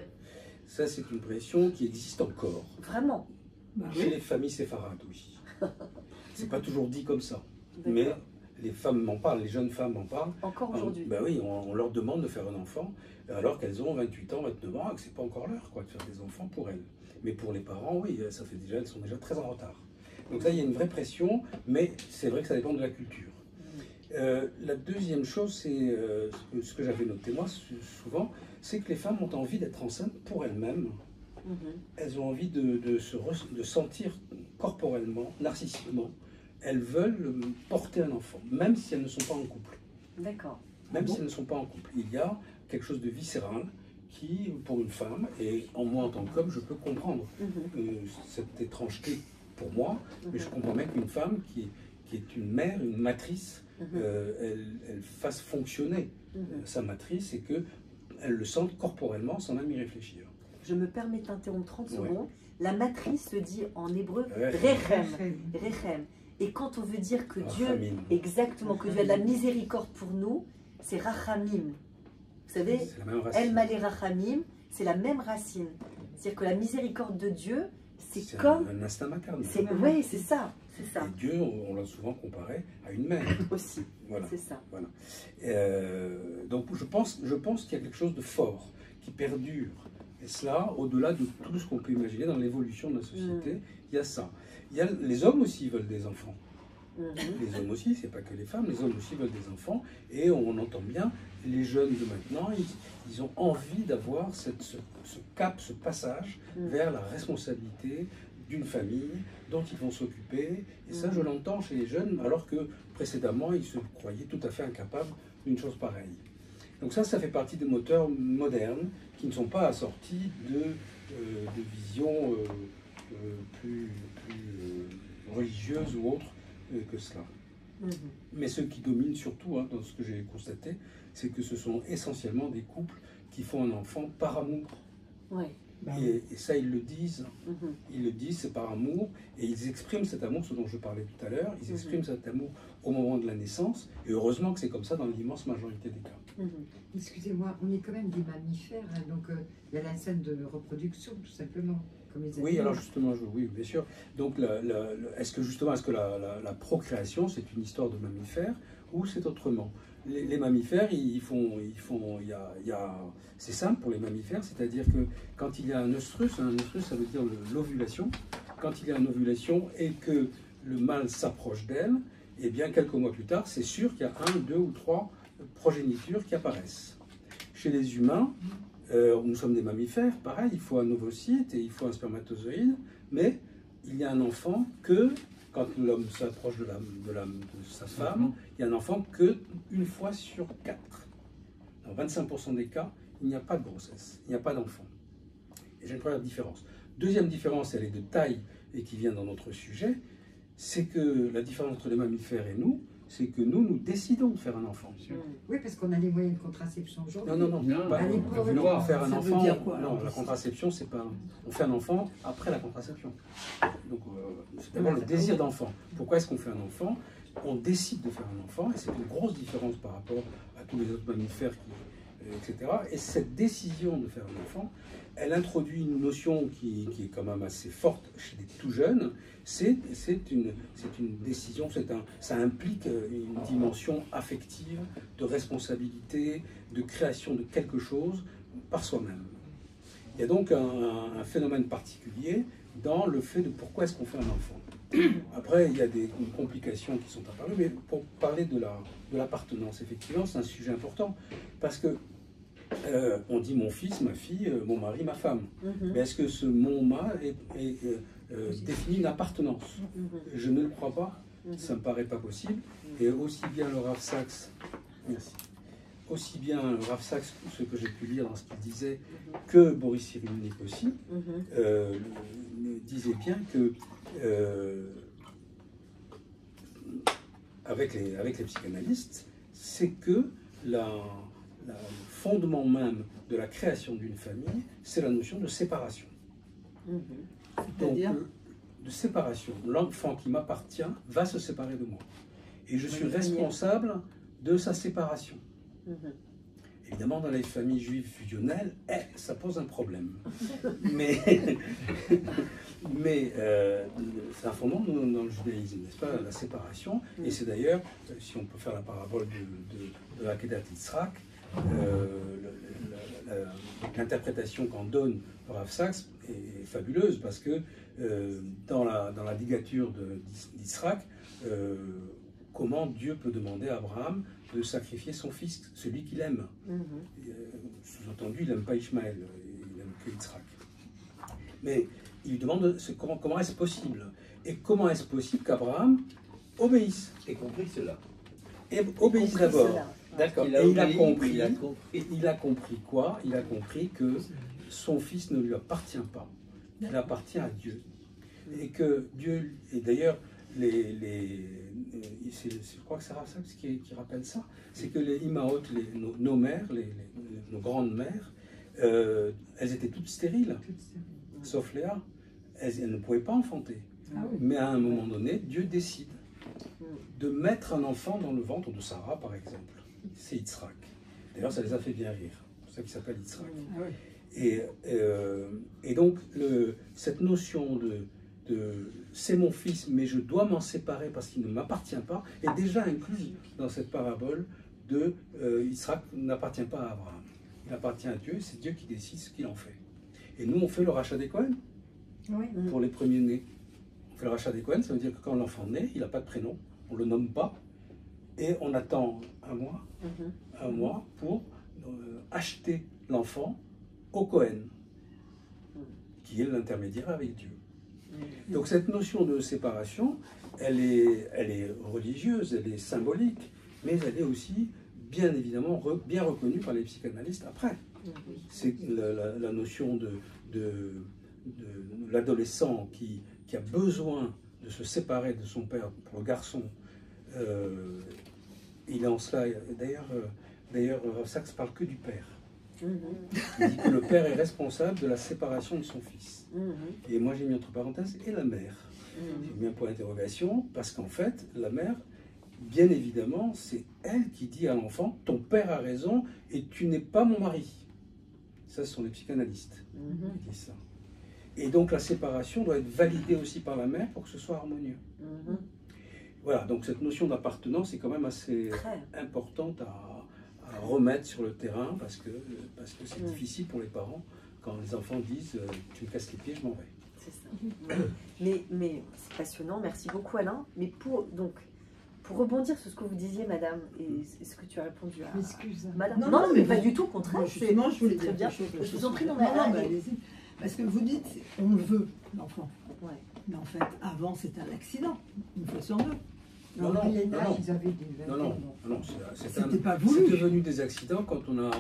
Ça, c'est une pression qui existe encore. Vraiment? Chez les familles séfarades, oui. C'est pas toujours dit comme ça. Mais les femmes m'en parlent, les jeunes femmes m'en parlent. Encore aujourd'hui? Ben oui, on leur demande de faire un enfant, alors qu'elles ont 28 ans, 29 ans, et que c'est pas encore l'heure de faire des enfants pour elles. Mais pour les parents, oui, elles sont déjà très en retard. Donc là, il y a une vraie pression, mais c'est vrai que ça dépend de la culture. La deuxième chose, c'est ce que j'avais noté moi souvent, c'est que les femmes ont envie d'être enceintes pour elles-mêmes. Elles ont envie de sentir corporellement, narcissiquement. Elles veulent porter un enfant, même si elles ne sont pas en couple. D'accord. Même si elles ne sont pas en couple. Il y a quelque chose de viscéral qui, pour une femme, et en moi en tant qu'homme, je peux comprendre cette étrangeté pour moi, mais je comprends bien qu'une femme qui est une mère, une matrice, elle fasse fonctionner sa matrice et qu'elle le sente corporellement sans même y réfléchir. Je me permets de t'interrompre 30 secondes. La matrice se dit en hébreu Rechem. Rechem. Et quand on veut dire que Rachamim. Dieu, exactement, que Dieu a de la miséricorde pour nous, c'est Rachamim. Vous savez, El Malé Rachamim, c'est la même racine. C'est-à-dire que la miséricorde de Dieu, c'est comme... un instinct maternel. Oui, c'est ça. Et Dieu, on l'a souvent comparé à une mère. Aussi. Voilà. C'est ça. Voilà. Donc je pense qu'il y a quelque chose de fort qui perdure. Et cela, au-delà de tout ce qu'on peut imaginer dans l'évolution de la société, il y a ça. Les hommes aussi veulent des enfants. Les hommes aussi, c'est pas que les femmes, les hommes aussi veulent des enfants. Et on entend bien, les jeunes de maintenant, ils ont envie d'avoir ce cap, ce passage vers la responsabilité d'une famille dont ils vont s'occuper. Et ça, je l'entends chez les jeunes, alors que précédemment, ils se croyaient tout à fait incapables d'une chose pareille. Donc ça fait partie des moteurs modernes qui ne sont pas assortis de visions plus religieuses ou autres que cela. Mais ce qui domine surtout, dans ce que j'ai constaté, c'est que ce sont essentiellement des couples qui font un enfant par amour. Ouais. Et ça, ils le disent. Ils le disent, c'est par amour. Et ils expriment cet amour, ce dont je parlais tout à l'heure. Ils expriment cet amour au moment de la naissance. Et heureusement que c'est comme ça dans l'immense majorité des cas. Excusez-moi, on est quand même des mammifères. Donc, il y a la scène de reproduction, tout simplement. Comme les oui, alors justement, oui, bien sûr. Donc, est-ce que la procréation, c'est une histoire de mammifères ou c'est autrement? Les mammifères, c'est simple pour les mammifères, c'est-à-dire que quand il y a un œstrus, ça veut dire l'ovulation, quand il y a une ovulation et que le mâle s'approche d'elle, et bien quelques mois plus tard, c'est sûr qu'il y a 1, 2 ou 3 progénitures qui apparaissent. Chez les humains, nous sommes des mammifères, pareil, il faut un ovocyte et il faut un spermatozoïde, mais il y a un enfant que quand l'homme s'approche de sa femme, il y a un enfant qu'une fois sur 4. Dans 25% des cas, il n'y a pas de grossesse, il n'y a pas d'enfant. Et j'ai une première différence. Deuxième différence, elle est de taille et qui vient dans notre sujet, c'est que la différence entre les mammifères et nous, c'est que nous décidons de faire un enfant. Oui, parce qu'on a les moyens de contraception aujourd'hui. Non. Bah, allez, on faire un ça veut enfant. dire quoi, Non, alors, la contraception, c'est pas. On fait un enfant après la contraception. Donc, c'est d'abord le désir d'enfant. Pourquoi est-ce qu'on fait un enfant? On décide de faire un enfant, et c'est une grosse différence par rapport à tous les autres mammifères, etc. Et cette décision de faire un enfant, elle introduit une notion qui est quand même assez forte chez les tout jeunes. C'est une décision, ça implique une dimension affective, de responsabilité, de création de quelque chose par soi-même. Il y a donc un phénomène particulier dans le fait de pourquoi est-ce qu'on fait un enfant. Après, il y a des complications qui sont apparues, mais pour parler de l'appartenance, effectivement, c'est un sujet important, parce que on dit mon fils, ma fille, mon mari, ma femme. Mais est-ce que ce mon-ma définit une appartenance? Je ne le crois pas, ça ne me paraît pas possible. Et aussi bien le Rav Sachs, merci, aussi bien le Rav Sachs, ce que j'ai pu lire dans ce qu'il disait, que Boris Cyrulnik aussi, disait bien que avec les psychanalystes, c'est que le fondement même de la création d'une famille, c'est la notion de séparation. Donc, de séparation. L'enfant qui m'appartient va se séparer de moi. Et je suis responsable de sa séparation. Évidemment, dans les familles juives fusionnelles, ça pose un problème. Mais c'est un fondement dans le judaïsme, n'est-ce pas, la séparation. Et c'est d'ailleurs, si on peut faire la parabole de la Kedat Yitzhak, l'interprétation qu'en donne Rav Sachs est fabuleuse, parce que dans la ligature d'Yitzhak, comment Dieu peut demander à Abraham de sacrifier son fils, celui qu'il aime. Sous-entendu, il n'aime pas Ishmaël, il n'aime que Yitzhak. Mais il lui demande comment est-ce possible, et comment est-ce possible qu'Abraham obéisse. Et compris cela. Et obéisse d'abord. D'accord. Et il a compris. Il Il a compris quoi? Il a compris que son fils ne lui appartient pas. Il appartient à Dieu. Et que Dieu, et d'ailleurs, je crois que c'est Rav Sachs qui rappelle ça, c'est que les Imaot, nos mères, nos grandes mères, elles étaient toutes stériles, sauf Léa. Elles ne pouvaient pas enfanter. Mais à un moment donné, Dieu décide de mettre un enfant dans le ventre de Sarah, par exemple. C'est Yitzhak. D'ailleurs, ça les a fait bien rire. C'est pour ça qu'il s'appelle Yitzhak. Et donc, cette notion de c'est mon fils, mais je dois m'en séparer parce qu'il ne m'appartient pas, est déjà incluse dans cette parabole de Yitzhak n'appartient pas à Abraham. Il appartient à Dieu, c'est Dieu qui décide ce qu'il en fait. Et nous, on fait le rachat des Cohen pour les premiers-nés. On fait le rachat des Cohen, ça veut dire que quand l'enfant naît, il n'a pas de prénom, on ne le nomme pas, et on attend un mois pour acheter l'enfant au Cohen, qui est l'intermédiaire avec Dieu. Donc cette notion de séparation, elle est religieuse, elle est symbolique, mais elle est aussi bien évidemment bien reconnue par les psychanalystes après. C'est la notion de l'adolescent qui a besoin de se séparer de son père. Pour le garçon, il est en cela. D'ailleurs, Rav Sachs parle que du père. Il dit que le père est responsable de la séparation de son fils. Et moi j'ai mis entre parenthèses et la mère. J'ai mis un point d'interrogation parce qu'en fait la mère, bien évidemment, c'est elle qui dit à l'enfant ton père a raison et tu n'es pas mon mari. Ça, ce sont les psychanalystes qui disent ça. Et donc la séparation doit être validée aussi par la mère pour que ce soit harmonieux. Voilà, donc cette notion d'appartenance est quand même assez importante à remettre sur le terrain parce que c'est difficile pour les parents quand les enfants disent tu me casses les pieds, je m'en vais. C'est ça. Mais c'est passionnant, merci beaucoup Alain. Mais pour rebondir sur ce que vous disiez, madame, et ce que tu as répondu à Excuse. madame. Non, Non, mais mais pas bon. du tout, au contraire. Justement, je voulais très dire bien. quelque chose. Je vous en prie, non, mais mais allez-y. Parce que vous dites, on le veut, l'enfant. Ouais. Mais en fait, avant, c'était un accident, une fois sur deux. Non, non, Moyen non, Âge, non. ils avaient des Non, non, non, C'était pas voulu. c'est devenu des accidents quand on a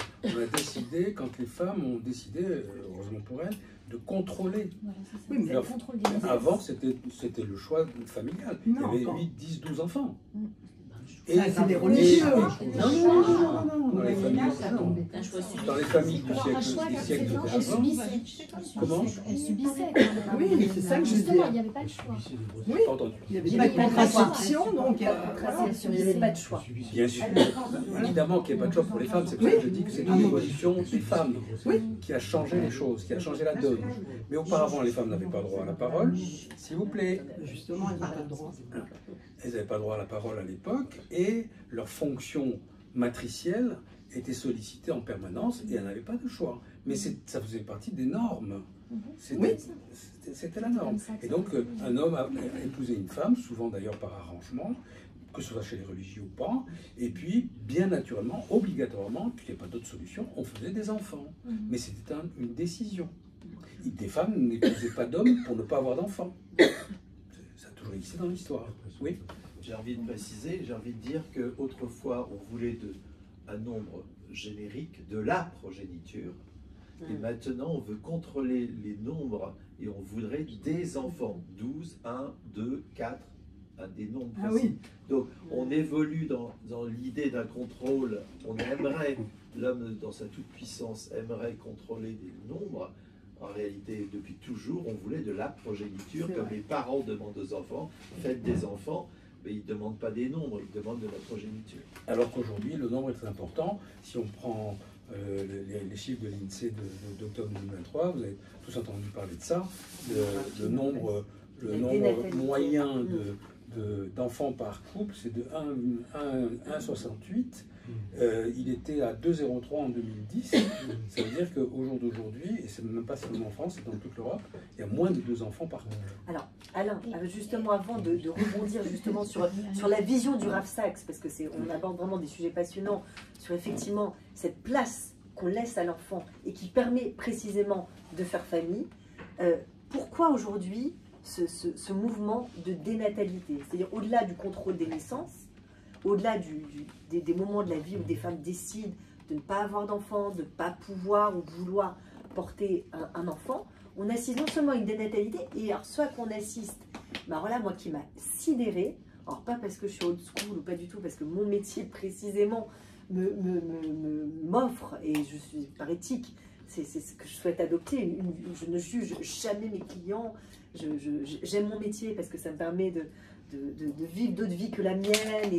décidé, quand les femmes ont décidé, heureusement pour elles, de contrôler. Voilà, c'est ça. Oui, mais C'est le contrôle des naissances. Avant, c'était le choix familial. Non, Il y avait quand- 8, 10, 12 enfants. Ça, c'est des religieux. Non, dans les familles, non. Un choix subi. Dans les familles du Alors, un siècle, choix du siècle précédent, elle d'avant, subissait. Comment Elle subissait quand même. Oui, mais c'est ça que je veux Justement, dire. il n'y avait pas le choix. Oui, pas entendu. il n'y avait Il y pas avait de pas de contraception, donc... Contraception, il n'y avait pas de choix. Bien sûr, évidemment qu'il n'y a pas de choix pour les femmes, c'est pour ça que je dis que c'est une évolution des femmes qui a changé les choses, qui a changé la donne. Mais auparavant, les femmes n'avaient pas droit à la parole, s'il vous plaît. Justement, il n'y a pas de droit. Elles n'avaient pas droit à la parole à l'époque et leur fonction matricielle était sollicitée en permanence et elles n'avaient pas de choix. Mais ça faisait partie des normes. C'était la norme. Et donc, un homme a épousé une femme, souvent d'ailleurs par arrangement, que ce soit chez les religieux ou pas, et puis, bien naturellement, obligatoirement, puisqu'il n'y a pas d'autre solution, on faisait des enfants. Mais c'était une décision. Des femmes n'épousaient pas d'hommes pour ne pas avoir d'enfants. Ça a toujours existé dans l'histoire. Oui. J'ai envie de préciser, j'ai envie de dire qu'autrefois, on voulait un nombre générique de la progéniture, et maintenant, on veut contrôler les nombres, et on voudrait des enfants, 12, 1, 2, 4, des nombres précis. Ah oui. Donc, on évolue dans l'idée d'un contrôle, on aimerait, l'homme dans sa toute-puissance aimerait contrôler des nombres. En réalité, depuis toujours, on voulait de la progéniture, comme les parents demandent aux enfants, faites des enfants, mais ils ne demandent pas des nombres, ils demandent de la progéniture. Alors qu'aujourd'hui, le nombre est très important. Si on prend les chiffres de l'INSEE d'octobre 2023, vous avez tous entendu parler de ça, le nombre moyen d'enfants par couple, c'est de 1,68. Il était à 2,03 en 2010. Ça veut dire qu'au jour d'aujourd'hui, et c'est même pas seulement en France, c'est dans toute l'Europe, il y a moins de 2 enfants par couple. Alors, Alain, justement, avant de rebondir justement sur la vision du Rav Sachs, parce que on aborde vraiment des sujets passionnants, sur effectivement cette place qu'on laisse à l'enfant et qui permet précisément de faire famille, pourquoi aujourd'hui ce mouvement de dénatalité? C'est-à-dire au-delà du contrôle des naissances, au-delà des moments de la vie où des femmes décident de ne pas avoir d'enfant, de ne pas pouvoir ou vouloir porter un enfant, on assiste non seulement à une dénatalité, et alors soit qu'on assiste, ben voilà, moi qui m'a sidérée, alors pas parce que je suis old school ou pas du tout, parce que mon métier précisément m'offre, et je suis par éthique, c'est ce que je souhaite adopter, je ne juge jamais mes clients, j'aime mon métier parce que ça me permet de vivre d'autres vies que la mienne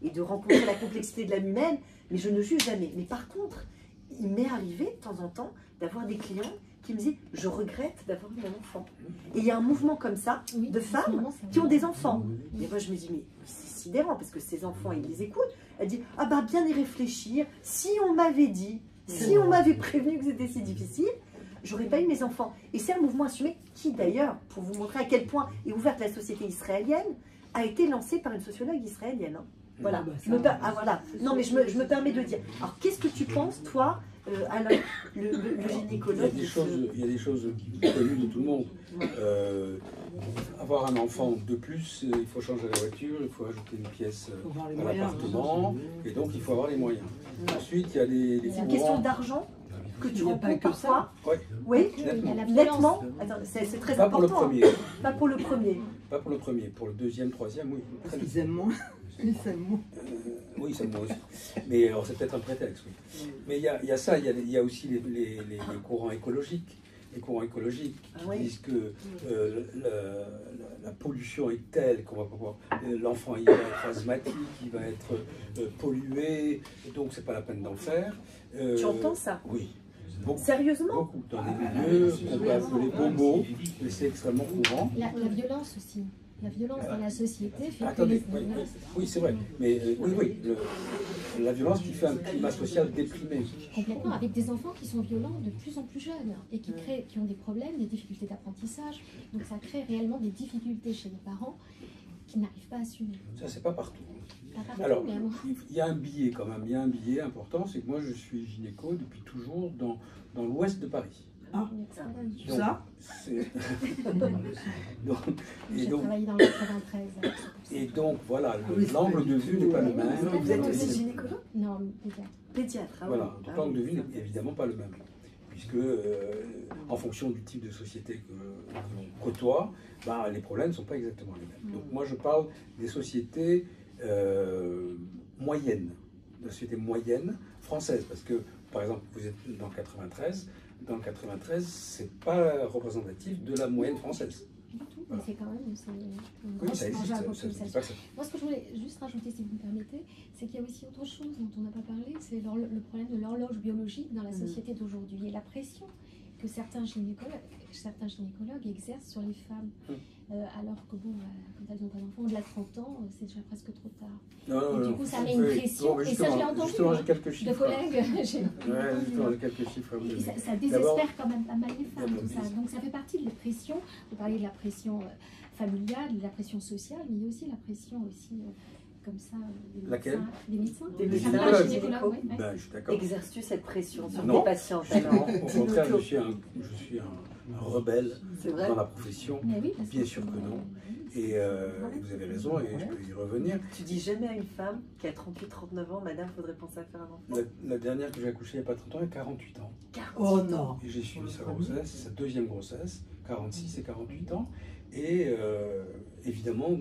et de rencontrer la complexité de l'âme humaine, mais je ne juge jamais. Mais par contre, il m'est arrivé de temps en temps d'avoir des clients qui me disent « je regrette d'avoir eu mon enfant ». Et il y a un mouvement comme ça de femmes qui ont des enfants. Et moi je me dis « mais c'est sidérant parce que ces enfants, ils les écoutent ». Elle dit « ah bah bien y réfléchir, si on m'avait dit, si on m'avait prévenu que c'était si difficile ». J'aurais pas eu mes enfants. Et c'est un mouvement assumé qui, d'ailleurs, pour vous montrer à quel point est ouverte la société israélienne, a été lancé par une sociologue israélienne. Hein. Voilà. Voilà. Non, mais je me permets de dire. Alors, qu'est-ce que tu penses, toi, Alain, le gynécologue? Il y a des choses connues de tout le monde. Avoir un enfant de plus, il faut changer la voiture, il faut ajouter une pièce à l'appartement, et donc il faut avoir les moyens. Ensuite, il y a des C'est une question d'argent que tu rencontres parfois. Oui, nettement. Attends, c'est très pas important. Pour le premier. Pas pour le premier. Pas pour le premier. Pour le deuxième, troisième, oui. Parce qu'ils aiment moins. Ils aiment moins. Oui, ils aiment moins aussi. Mais alors, c'est peut-être un prétexte, oui. Mais il y a ça, il y a aussi les courants écologiques. Les courants écologiques qui disent que la pollution est telle qu'on va pouvoir. L'enfant il va être asthmatique, il va être pollué, donc c'est pas la peine d'en faire. Tu entends ça? Oui. Beaucoup, sérieusement? Beaucoup. Dans des milieux qu'on peut appeler bobos, mais c'est extrêmement courant. La violence aussi. La violence dans la société fait Attendez, que... oui, c'est vrai. Mais la violence qui fait un climat social déprimé. Complètement, avec des enfants qui sont violents de plus en plus jeunes et qui ont des problèmes, des difficultés d'apprentissage. Donc ça crée réellement des difficultés chez les parents qui n'arrivent pas à assumer. Ça, c'est pas partout. Pas partout, alors, mais il y a un biais quand même. Il y a un biais important, c'est que moi, je suis gynéco depuis toujours dans l'ouest de Paris. Ah. C'est pas mal. Donc, Ça c'est- donc, et J'ai donc, travaillé dans le 93. et donc, voilà, Ah oui, c'est l'angle pas de du vue tout, n'est pas le oui, même. c'est Vous êtes pas aussi du tout. gynécologue? Non, pédiatre. Pédiatre, ah Voilà, oui. donc Ah l'angle de oui, vue ça. n'est évidemment pas le même. Puisque, en fonction du type de société que l'on côtoie, bah, les problèmes ne sont pas exactement les mêmes. Donc moi, je parle des sociétés moyennes, de sociétés moyennes françaises. Parce que, par exemple, vous êtes dans le 93. Dans le 93, c'est pas représentatif de la moyenne française. Du tout, mais c'est quand même une Oui, grosse ça existe. frange à la Ça, je dis population. pas que ça- Moi, ce que je voulais juste rajouter, si vous me permettez, c'est qu'il y a aussi autre chose dont on n'a pas parlé, c'est le problème de l'horloge biologique dans la société d'aujourd'hui et la pression que certains gynécologues exercent sur les femmes. Alors que, bon, quand elles n'ont pas d'enfants, au-delà de 30 ans, c'est déjà presque trop tard. Non, Et du coup, ça met une Oui. pression, Bon, et ça, je l'ai entendu, Justement, hein, j'ai quelques de chiffres. collègues. J'ai Ouais, entendu, justement, hein. j'ai quelques chiffres à vous Et donner. ça D'abord- désespère quand même pas mal les femmes, D'abord, tout ça. Donc ça fait partie de la pression. Vous parlez de la pression familiale, de la pression sociale, mais il y a aussi la pression aussi comme ça des Laquelle médecins. Des médecins. Des Des gynécologues. gynécologues, ouais, ouais. Ben, je suis d'accord. Exerces-tu cette pression sur Non. tes patientes Justement, alors? au Dis-nous contraire, tout. je suis un rebelle C'est vrai? dans la profession. Mais oui, parce Bien que sûr c'est- que non. Et vous avez raison, et je peux y revenir. Tu dis jamais à une femme qui a 38-39 ans, madame, faudrait penser à faire un enfant. La dernière que j'ai accouchée il n'y a pas 30 ans, elle a 48 ans. 48 Oh ans. non. Et j'ai suivi sa grossesse, sa deuxième grossesse, 46 et 48 ans. Et évidemment,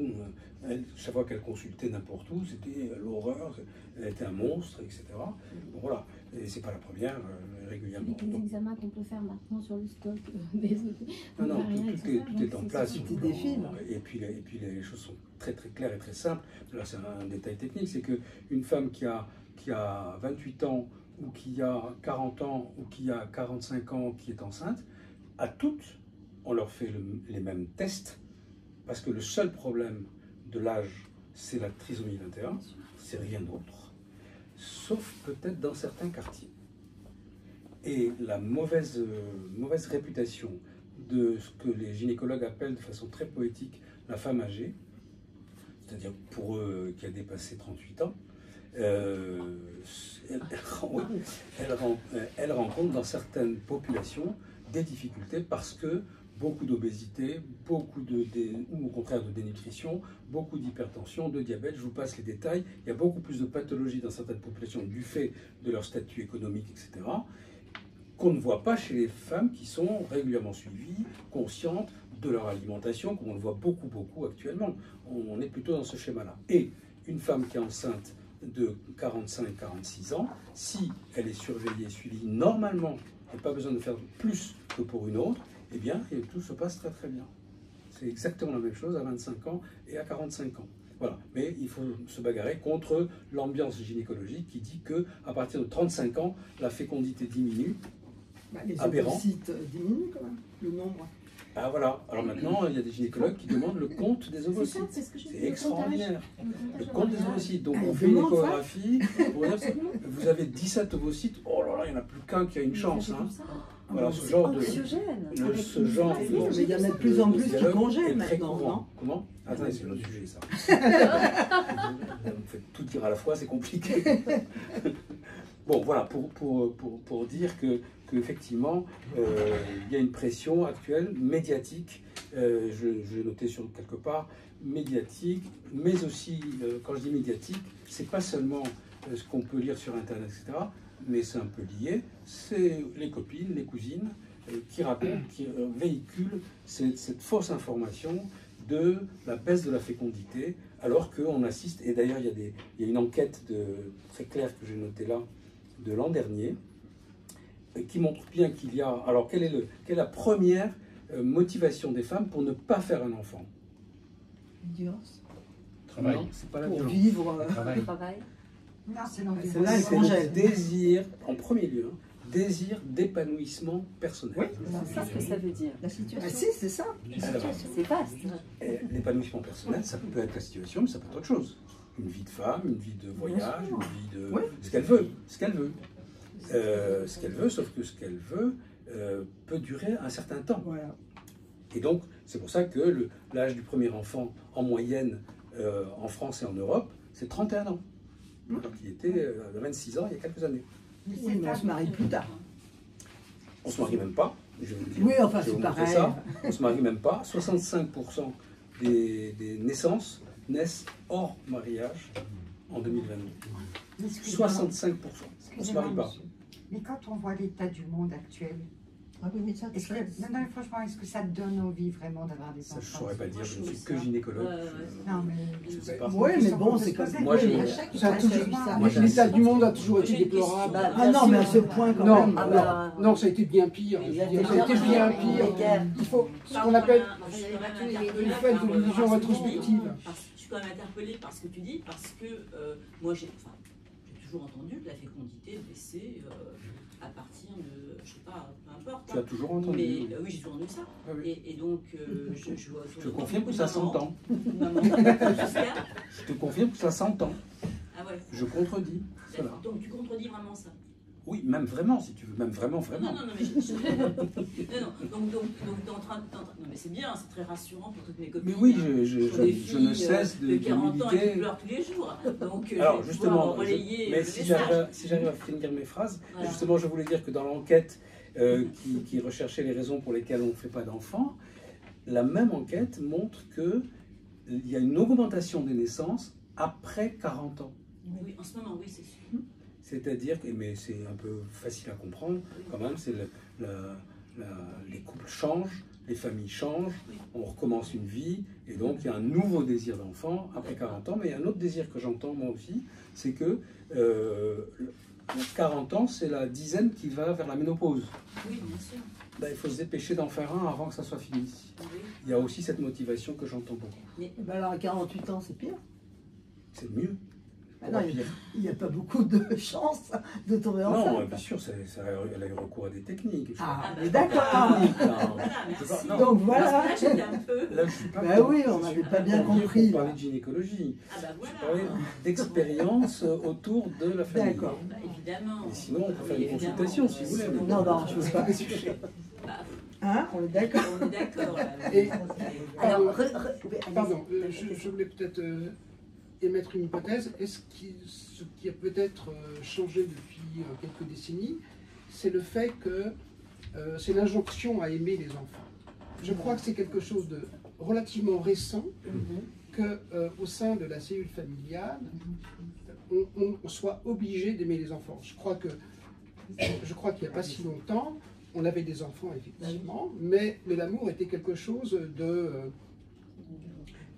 chaque fois qu'elle consultait n'importe où, c'était l'horreur, elle était un monstre, etc. Bon, voilà, et c'est pas la première, régulièrement. Avec les Donc, examens qu'on peut faire maintenant sur le stock des non, non, ovariens et tout tout est, ça, tout donc est en c'est place. super. Tout défile. Et puis les choses sont très très claires et très simples. Là, c'est un détail technique, c'est qu'une femme qui a 28 ans, ou qui a 40 ans, ou qui a 45 ans, qui est enceinte, à toutes, on leur fait les mêmes tests, parce que le seul problème de l'âge, c'est la trisomie 21, c'est rien d'autre, sauf peut-être dans certains quartiers. Et la mauvaise réputation de ce que les gynécologues appellent de façon très poétique la femme âgée, c'est-à-dire pour eux qui a dépassé 38 ans, elle rencontre dans certaines populations des difficultés parce que beaucoup d'obésité, ou au contraire de dénutrition, beaucoup d'hypertension, de diabète, je vous passe les détails, il y a beaucoup plus de pathologies dans certaines populations du fait de leur statut économique, etc., qu'on ne voit pas chez les femmes qui sont régulièrement suivies, conscientes de leur alimentation, comme on le voit beaucoup actuellement. On est plutôt dans ce schéma-là. Et une femme qui est enceinte de 45-46 ans, si elle est surveillée, suivie normalement, et pas besoin de faire plus que pour une autre, eh bien, tout se passe très très bien. C'est exactement la même chose à 25 ans et à 45 ans. Voilà. Mais il faut se bagarrer contre l'ambiance gynécologique qui dit qu'à partir de 35 ans, la fécondité diminue. Bah, les Aberrant. ovocytes diminuent quand même, le nombre. Ah voilà. Alors maintenant, il y a des gynécologues qui demandent le compte des C'est ça, ovocytes. c'est ce que je C'est dis, extraordinaire. Le le compte des comptage ovocytes. Donc Ah, on ils fait une demandent ça échographie. Pour dire, vous avez 17 ovocytes. Oh là là, il n'y en a plus qu'un qui a une chance. Hein. Voilà, ce genre de... Anxiogène. Ce genre Mais de... il y en a de plus en plus qui dialogue congèlent est très maintenant, courant. non? Comment? Attendez, c'est l'autre sujet, ça. Vous faites tout dire à la fois, c'est compliqué. Bon, voilà, pour dire qu'effectivement, il y a une pression actuelle, médiatique, je l'ai noté sur quelque part, médiatique, mais aussi, quand je dis médiatique, c'est pas seulement ce qu'on peut lire sur Internet, etc., mais c'est un peu lié, c'est les copines, les cousines, qui racontent, qui véhiculent cette fausse information de la baisse de la fécondité, alors qu'on assiste, et d'ailleurs il y a une enquête très claire que j'ai notée là, de l'an dernier, qui montre bien qu'il y a... Alors quelle est la première motivation des femmes pour ne pas faire un enfant? Divorce. Travail. Non, c'est pas la Pour violence. vivre. Travail. Travail. Non, c'est C'est l'environnement. là, elle C'est congèle. le désir, en premier lieu, désir d'épanouissement personnel. Oui, C'est ça ce que ça veut dire. La situation. Ah si, c'est ça. Alors, C'est vaste. et l'épanouissement personnel, ça peut être la situation, mais ça peut être autre chose. Une vie de femme, une vie de voyage, sûr. une vie de... Oui. Ce qu'elle veut, ce qu'elle veut. Ce qu'elle veut, sauf que ce qu'elle veut peut durer un certain temps. Voilà. Et donc, c'est pour ça que l'âge du premier enfant, en moyenne, en France et en Europe, c'est 31 ans. Alors qu'il était à 26 ans il y a quelques années. Oui, mais on se marie plus tard. On ne se marie même pas. Je vais vous dire, Oui, enfin, je vais c'est vous montrer pareil. ça. On ne se marie même pas. 65% des naissances naissent hors mariage en 2022. 65%. On ne se Excusez-moi, marie pas. monsieur. Mais quand on voit l'état du monde actuel, Ah oui, mais ça, est-ce que, non, non, franchement, est-ce que ça te donne envie vraiment d'avoir des Ça, enfants? je ne saurais pas dire, je ne suis ça. que gynécologue. Non, mais... Je ne sais pas. Oui, mais bon, c'est comme comme Moi, je- ça a toujours Moi, j'ai L'état un- du monde a toujours été J'ai une déplorable. question. Ah non, mais à ce point quand Non, même. Ah non, bah, non, ça a été bien pire. Il Je y a veux dire, des ça a été gens- bien des pire. guerres. Il faut ce qu'on appelle une une fête de l'illusion rétrospective. Je suis quand même interpellée par ce que tu dis, parce que moi j'ai toujours entendu que la fécondité baissait à partir de, je sais pas, peu importe. Tu as toujours entendu. Mais oui, j'ai toujours entendu ça. Ah oui. Et donc, je vois. Je te confirme que ça s'entend. Maman, jusqu'à. Je te confirme que ça s'entend. Ah ouais. Je contredis. Voilà. Donc tu contredis vraiment ça. Oui, même vraiment, si tu veux. Même vraiment, Non, vraiment. non, non, mais non, donc t'es en train de. Non, mais c'est bien, c'est très rassurant pour toutes mes copines. Mais oui, hein. je Sur des je ne filles, cesse de 40 ans et qui militer. pleurent tous les jours. Donc, Alors je vais justement, pouvoir relayer mais le si message. j'arrive à finir mes phrases, Voilà. justement, je voulais dire que dans l'enquête qui recherchait les raisons pour lesquelles on ne fait pas d'enfants, la même enquête montre qu'il y a une augmentation des naissances après 40 ans. Oui, en ce moment, oui, c'est sûr. C'est-à-dire, mais c'est un peu facile à comprendre quand même, c'est les couples changent, les familles changent, on recommence une vie, et donc il y a un nouveau désir d'enfant après 40 ans. Mais il y a un autre désir que j'entends moi aussi, c'est que 40 ans, c'est la dizaine qui va vers la ménopause. Oui, bien sûr. Ben, il faut se dépêcher d'en faire un avant que ça soit fini. Oui. Il y a aussi cette motivation que j'entends beaucoup. Eh ben alors à 48 ans, c'est pire. C'est mieux. Ah non, Pire. il n'y a pas beaucoup de chances de tomber Non, enceinte. bien sûr, elle a eu recours à des techniques. Ah, bah, mais d'accord. Voilà, merci. Non. Donc voilà. Là, j'étais un peu. Là, je suis pas. Bah oui, on n'avait pas bien compris. On là. parlait de gynécologie. Ah bah Je voilà. parlais d'expérience autour de la famille. D'accord. Bah, évidemment. Et sinon, on peut faire Oui, une évidemment. consultation si vous voulez. Sinon, Non, non, je veux pas. Bah, Hein, on est d'accord. on est d'accord. là. Et- Alors, Pardon, pardon, je voulais peut-être émettre une hypothèse. Est-ce que ce qui a peut-être changé depuis quelques décennies, c'est le fait que c'est l'injonction à aimer les enfants. Je crois que c'est quelque chose de relativement récent que au sein de la cellule familiale, on soit obligé d'aimer les enfants. Je crois qu'il n'y a pas si longtemps, on avait des enfants effectivement, mais l'amour était quelque chose de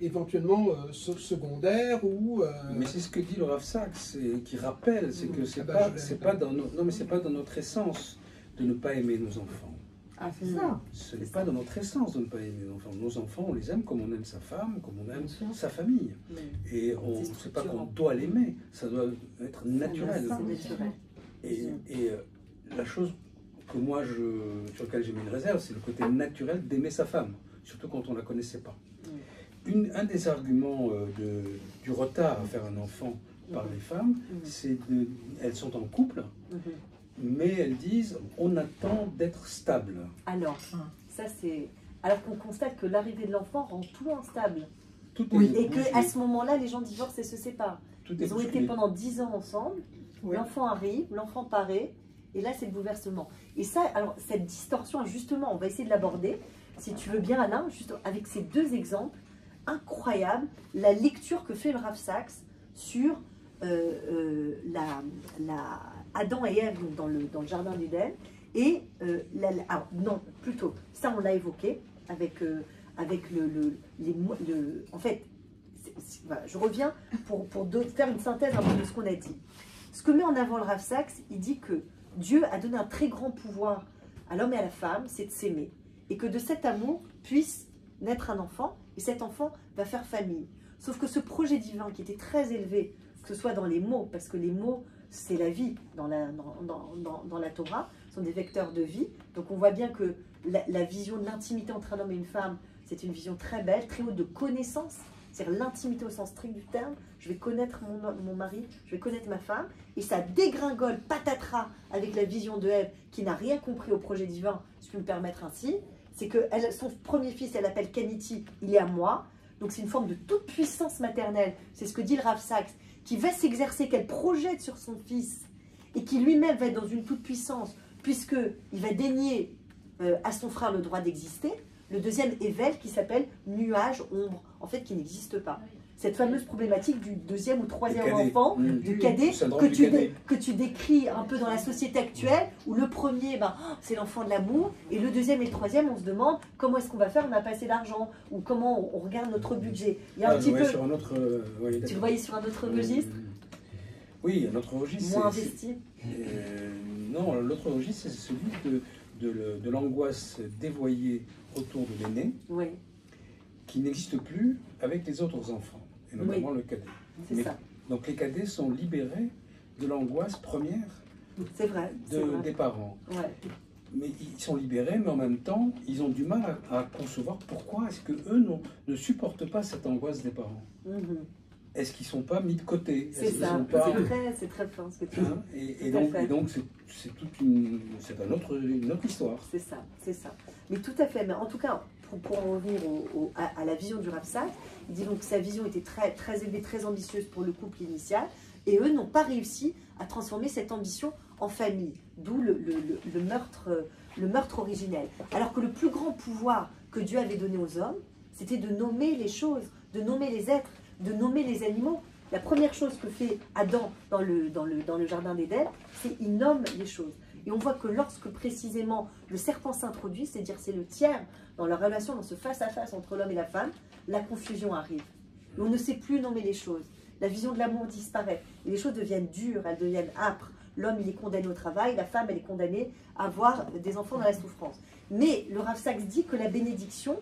éventuellement secondaire ou Mais c'est ce que dit le Rav Sachs, qui rappelle, c'est que c'est Ah bah, pas, je l'ai c'est pas dans non, mais c'est pas dans notre essence de ne pas aimer nos enfants. Ah, c'est ça. Ce n'est pas dans notre essence de ne pas aimer nos enfants. Nos enfants, on les aime comme on aime sa femme, comme on aime Bien sûr. sa famille. Oui. Et on C'est ne sait pas qu'on structurant. doit l'aimer, ça doit être naturel. C'est naturel. Et la chose que moi, sur laquelle j'ai mis une réserve, c'est le côté naturel d'aimer sa femme, surtout quand on ne la connaissait pas. Un des arguments du retard à faire un enfant par les femmes, c'est elles sont en couple, mais elles disent on attend d'être stable. Alors, ça c'est. Alors qu'on constate que l'arrivée de l'enfant rend tout instable. Tout est Oui. Et bousculé, qu'à ce moment-là, les gens divorcent et se séparent. tout est Ils ont été bousculé. pendant 10 ans ensemble, Oui. l'enfant arrive, l'enfant paraît, et là c'est le bouleversement. Et ça, alors cette distorsion, justement, on va essayer de l'aborder, si tu veux bien Alain, juste avec ces deux exemples incroyables, la lecture que fait le Rav Sachs sur Adam et Ève donc dans le jardin d'Éden, et alors, non, plutôt, ça on l'a évoqué, avec en fait, voilà, je reviens pour faire une synthèse un peu de ce qu'on a dit. Ce que met en avant le Rav Sachs, il dit que Dieu a donné un très grand pouvoir à l'homme et à la femme, c'est de s'aimer. Et que de cet amour puisse naître un enfant, et cet enfant va faire famille. Sauf que ce projet divin qui était très élevé, que ce soit dans les mots, parce que les mots, c'est la vie dans la Torah, sont des vecteurs de vie. Donc on voit bien que la vision de l'intimité entre un homme et une femme, c'est une vision très belle, très haute de connaissance, c'est-à-dire l'intimité au sens strict du terme. Je vais connaître mon mari, je vais connaître ma femme, et ça dégringole patatras avec la vision de Ève qui n'a rien compris au projet divin, si je peux me permettre ainsi. C'est que son premier fils, elle l'appelle Kaniti, il est à moi. Donc c'est une forme de toute puissance maternelle, c'est ce que dit le Rav Sachs, qui va s'exercer, qu'elle projette sur son fils, et qui lui-même va être dans une toute puissance, puisqu'il va daigner à son frère le droit d'exister. Le deuxième, Evel, qui s'appelle nuage, ombre, en fait, qui n'existe pas. Cette fameuse problématique du deuxième ou troisième enfant, du cadet, que tu décris un peu dans la société actuelle, où le premier, c'est l'enfant de l'amour, et le deuxième et le troisième, on se demande comment est-ce qu'on va faire, on n'a pas assez d'argent, ou comment on regarde notre budget. Il y a un petit peu... Sur un autre, tu le voyais sur un autre registre? Oui, un autre registre. Moins investi? Non, l'autre registre, c'est celui de l'angoisse dévoyée autour de l'aîné, oui, qui n'existe plus avec les autres enfants, et notamment le cadet. C'est ça. Donc les cadets sont libérés de l'angoisse première des parents. Ouais. Mais ils sont libérés, mais en même temps, ils ont du mal à concevoir pourquoi est-ce qu'eux ne supportent pas cette angoisse des parents. Est-ce qu'ils ne sont pas mis de côté? C'est ça, c'est très fin ce que tu dis. Et donc c'est une autre histoire. C'est ça, c'est ça. Mais tout à fait, mais en tout cas, pour en revenir à la vision du Rav Sacks, il dit donc que sa vision était très, très élevée, très ambitieuse pour le couple initial, et eux n'ont pas réussi à transformer cette ambition en famille, d'où le meurtre originel. Alors que le plus grand pouvoir que Dieu avait donné aux hommes, c'était de nommer les choses, de nommer les êtres, de nommer les animaux. La première chose que fait Adam dans le jardin d'Éden, c'est qu'il nomme les choses. Et on voit que lorsque précisément le serpent s'introduit, c'est-à-dire c'est le tiers dans la relation, dans ce face-à-face entre l'homme et la femme, la confusion arrive. Et on ne sait plus nommer les choses. La vision de l'amour disparaît. Et les choses deviennent dures, elles deviennent âpres. L'homme, il est condamné au travail, la femme, elle est condamnée à avoir des enfants dans la souffrance. Mais le Rav Sacks dit que la bénédiction,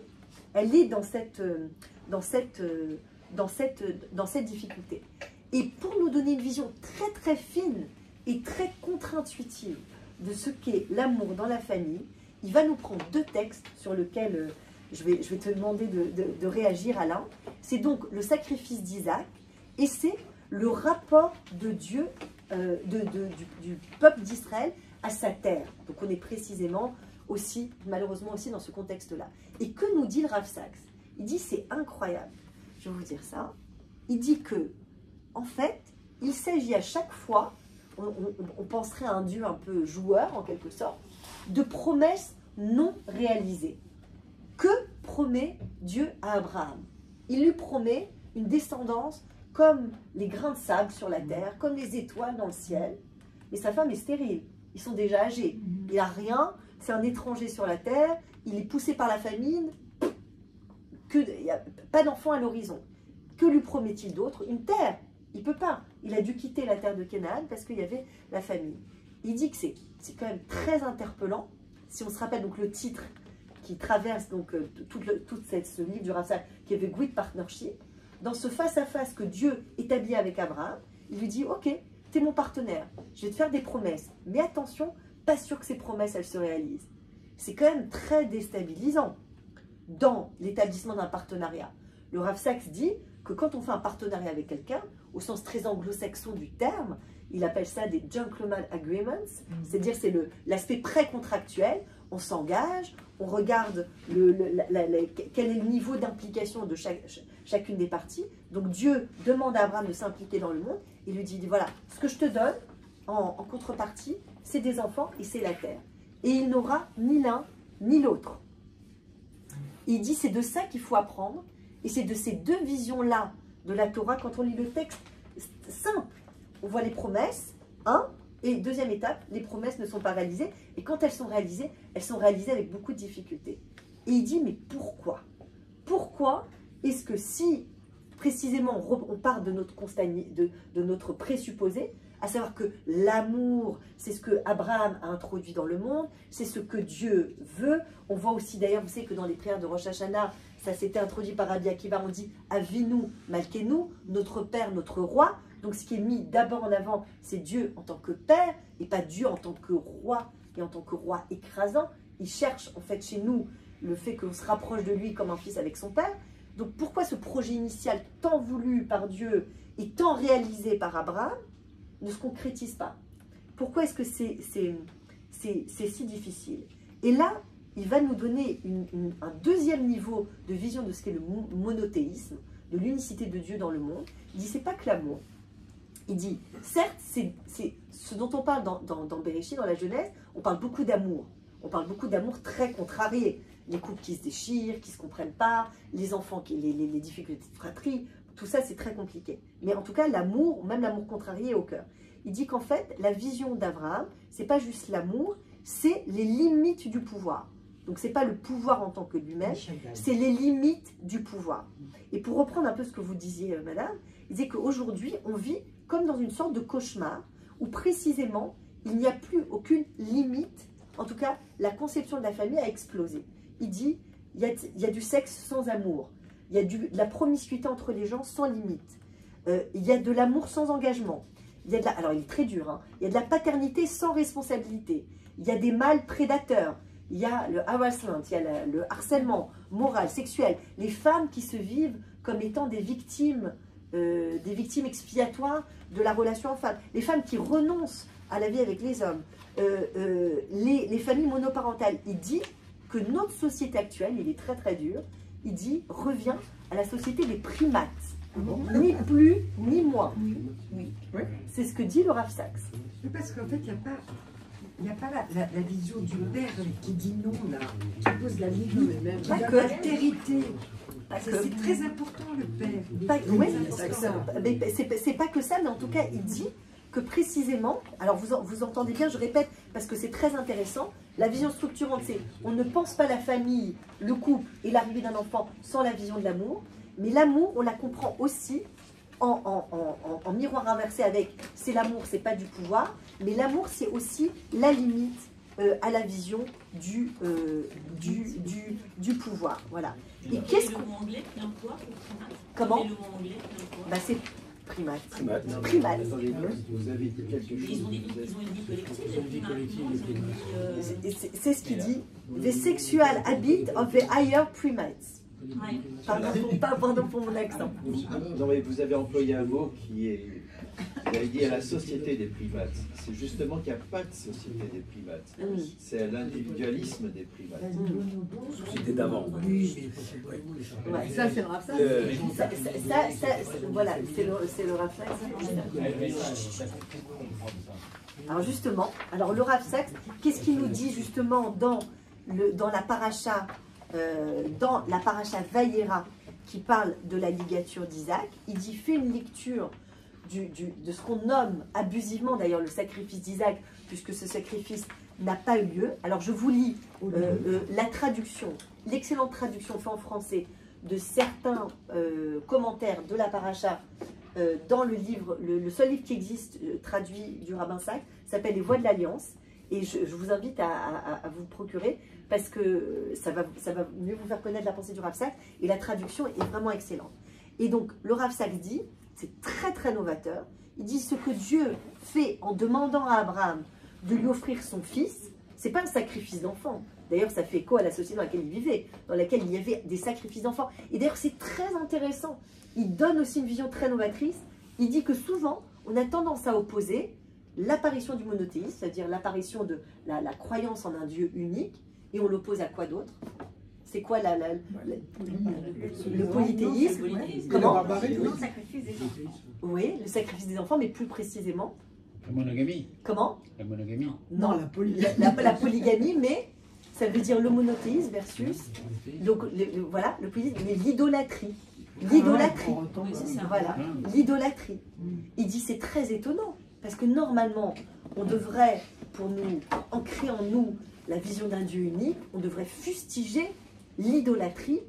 elle est dans cette difficulté. Et pour nous donner une vision très très fine et très contre-intuitive de ce qu'est l'amour dans la famille, il va nous prendre deux textes sur lesquels je vais te demander de réagir, Alain. C'est donc le sacrifice d'Isaac et c'est le rapport de Dieu, du peuple d'Israël à sa terre. Donc on est précisément aussi, malheureusement aussi dans ce contexte-là. Et que nous dit le Rav Sacks? Il dit c'est incroyable. Je vais vous dire ça. Il dit que, en fait, il s'agit à chaque fois, on penserait à un Dieu un peu joueur en quelque sorte, de promesses non réalisées. Que promet Dieu à Abraham? Il lui promet une descendance comme les grains de sable sur la terre, comme les étoiles dans le ciel. Mais sa femme est stérile. Ils sont déjà âgés. Il n'a rien. C'est un étranger sur la terre. Il est poussé par la famine. Il n'y a pas d'enfant à l'horizon. Que lui promet-il d'autre? Une terre. Il ne peut pas. Il a dû quitter la terre de Canaan parce qu'il y avait la famine. Il dit que c'est quand même très interpellant. Si on se rappelle donc le titre qui traverse donc ce livre du Rav Sacks, qui est The Great Partnership, dans ce face-à-face que Dieu établit avec Abraham, il lui dit « Ok, tu es mon partenaire, je vais te faire des promesses, mais attention, pas sûr que ces promesses, elles se réalisent. » C'est quand même très déstabilisant dans l'établissement d'un partenariat. Le Rav Sacks dit que quand on fait un partenariat avec quelqu'un, au sens très anglo-saxon du terme, il appelle ça des gentleman agreements, c'est-à-dire c'est l'aspect pré-contractuel, on s'engage, on regarde quel est le niveau d'implication de chacune des parties. Donc Dieu demande à Abraham de s'impliquer dans le monde, il lui dit voilà, ce que je te donne en contrepartie, c'est des enfants et c'est la terre. Et il n'aura ni l'un ni l'autre. Il dit c'est de ça qu'il faut apprendre, et c'est de ces deux visions-là de la Torah, quand on lit le texte simple, on voit les promesses, et deuxième étape, les promesses ne sont pas réalisées, et quand elles sont réalisées avec beaucoup de difficultés. Et il dit, mais pourquoi? Pourquoi est-ce que si, précisément, on part de notre constat, de notre présupposé, à savoir que l'amour, c'est ce que Abraham a introduit dans le monde, c'est ce que Dieu veut. On voit aussi d'ailleurs, vous savez que dans les prières de Rosh Hashanah, ça s'était introduit par Rabbi Akiva, on dit « Avinu Malkenu », notre Père, notre Roi. Donc ce qui est mis d'abord en avant, c'est Dieu en tant que Père, et pas Dieu en tant que Roi, et en tant que Roi écrasant. Il cherche en fait chez nous le fait qu'on se rapproche de lui comme un fils avec son Père. Donc pourquoi ce projet initial tant voulu par Dieu et tant réalisé par Abraham ne se concrétise pas? Pourquoi est-ce que c'est si difficile? Et là, il va nous donner un deuxième niveau de vision de ce qu'est le monothéisme, de l'unicité de Dieu dans le monde. Il dit, c'est pas que l'amour. Il dit, certes, c'est ce dont on parle dans Bereshit, dans la Genèse, on parle beaucoup d'amour. on parle beaucoup d'amour très contrarié. Les couples qui se déchirent, qui ne se comprennent pas, les enfants, les difficultés de fratrie, tout ça c'est très compliqué. Mais en tout cas, l'amour, même l'amour contrarié est au cœur. Il dit qu'en fait, la vision d'Abraham, c'est pas juste l'amour, c'est les limites du pouvoir. Donc c'est pas le pouvoir en tant que lui-même, c'est les limites du pouvoir. Et pour reprendre un peu ce que vous disiez, madame, il disait qu'aujourd'hui, on vit comme dans une sorte de cauchemar, où précisément, il n'y a plus aucune limite. En tout cas, la conception de la famille a explosé. Il dit, il y a du sexe sans amour. Il y a de la promiscuité entre les gens sans limite. Il y a de l'amour sans engagement. Il y a alors, il est très dur. Hein. Il y a de la paternité sans responsabilité. Il y a des mâles prédateurs. Il y a le harassment, il y a le harcèlement moral, sexuel. Les femmes qui se vivent comme étant des victimes expiatoires de la relation homme-femme. Les femmes qui renoncent à la vie avec les hommes. Les familles monoparentales. Il dit que notre société actuelle, il est très très dur, il dit, revient à la société des primates. Ni plus, ni moins. Oui. C'est ce que dit le Rav Sachs. Parce qu'en fait, il n'y a pas la vision du père qui dit non, là, qui pose la limite, l'altérité. C'est très important, le père. C'est pas que ça, mais en tout cas, il dit que précisément, alors vous entendez bien, je répète, parce que c'est très intéressant, la vision structurante, c'est on ne pense pas la famille, le couple et l'arrivée d'un enfant sans la vision de l'amour, mais l'amour, on la comprend aussi en miroir inversé avec c'est l'amour, c'est pas du pouvoir, mais l'amour, c'est aussi la limite à la vision du pouvoir. Voilà. Et qu'est-ce le mot anglais vient quoi? Comment? Le mot anglais vient quoi? Bah, c'est primate. Primate. Vous avez dit quelque chose. Ils ont une vie collective. C'est ce qu'il dit. The sexual habit of the higher primates. Pardon pour mon accent. Non, mais vous avez employé un mot qui est, vous avez dit à la société des primates. C'est justement qu'il n'y a pas de société des primates. C'est l'individualisme des primates. Société d'avant. Ouais. Ça, c'est le Rav Sachs. Voilà, c'est le Rav Sachs. Alors justement, le Rav Sachs, qu'est-ce qu'il nous dit justement dans la paracha Vayera, qui parle de la ligature d'Isaac? Il dit, fais une lecture de ce qu'on nomme abusivement d'ailleurs le sacrifice d'Isaac, puisque ce sacrifice n'a pas eu lieu. Alors je vous lis la traduction, l'excellente traduction faite en français de certains commentaires de la paracha dans le livre, le seul livre qui existe traduit du rabbin Sachs, s'appelle Les Voix de l'Alliance, et je vous invite à vous le procurer, parce que ça va mieux vous faire connaître la pensée du Rav Sachs, et la traduction est vraiment excellente. Et donc, le Rav Sachs dit, c'est très très novateur, il dit ce que Dieu fait en demandant à Abraham de lui offrir son fils, c'est pas un sacrifice d'enfant. D'ailleurs, ça fait écho à la société dans laquelle il vivait, dans laquelle il y avait des sacrifices d'enfants. Et d'ailleurs, c'est très intéressant. Il donne aussi une vision très novatrice. Il dit que souvent, on a tendance à opposer l'apparition du monothéisme, c'est-à-dire l'apparition de la croyance en un Dieu unique, et on l'oppose à quoi d'autre? C'est quoi le polythéisme? Comment? Le sacrifice des enfants. Oui, le sacrifice des enfants, mais plus précisément. La monogamie. Comment? La monogamie. Non, la polygamie, mais ça veut dire le monothéisme versus voilà, le polythéisme, mais l'idolâtrie. L'idolâtrie. Voilà, l'idolâtrie. Il dit c'est très étonnant, parce que normalement, on devrait, pour ancrer en nous la vision d'un Dieu unique, on devrait fustiger l'idolâtrie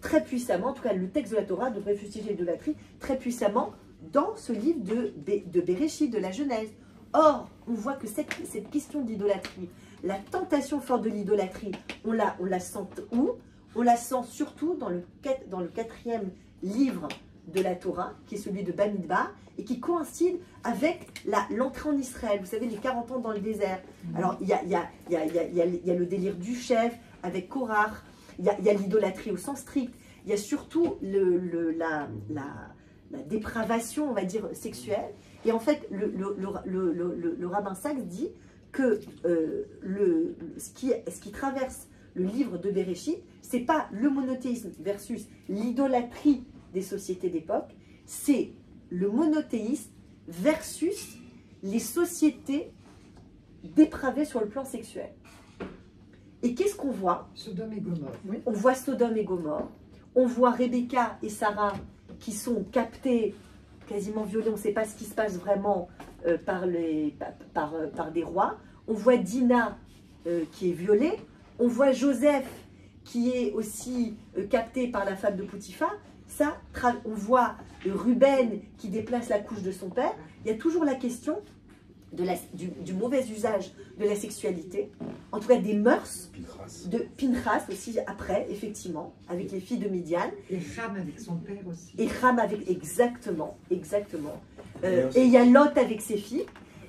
très puissamment. En tout cas, le texte de la Torah devrait fustiger l'idolâtrie très puissamment dans ce livre de Béréchit, de la Genèse. Or, on voit que cette question d'idolâtrie, la tentation forte de l'idolâtrie, on la sent où? On la sent surtout dans le 4e livre de la Torah, qui est celui de Bamidbar, et qui coïncide avec l'entrée en Israël. Vous savez, les 40 ans dans le désert. Alors, il y a le délire du chef avec Korach, il y a l'idolâtrie au sens strict, il y a surtout la dépravation, on va dire, sexuelle. Et en fait, le rabbin Sachs dit que ce qui traverse le livre de Béréchit, c'est pas le monothéisme versus l'idolâtrie des sociétés d'époque, c'est le monothéisme versus les sociétés dépravées sur le plan sexuel. Et qu'est-ce qu'on voit? Sodome et Gomorrhe. Oui. On voit Sodome et Gomorrhe. On voit Rebecca et Sarah qui sont captées, quasiment violées. On ne sait pas ce qui se passe vraiment par des rois. On voit Dina qui est violée. On voit Joseph qui est aussi capté par la femme de Potiphar. Ça, on voit Ruben qui déplace la couche de son père. Il y a toujours la question du mauvais usage de la sexualité, en tout cas des mœurs, de Pinchas aussi après, effectivement, avec les filles de Midian. Et Cham avec son père aussi. Et Cham avec, exactement. Et il y a Lot avec ses filles.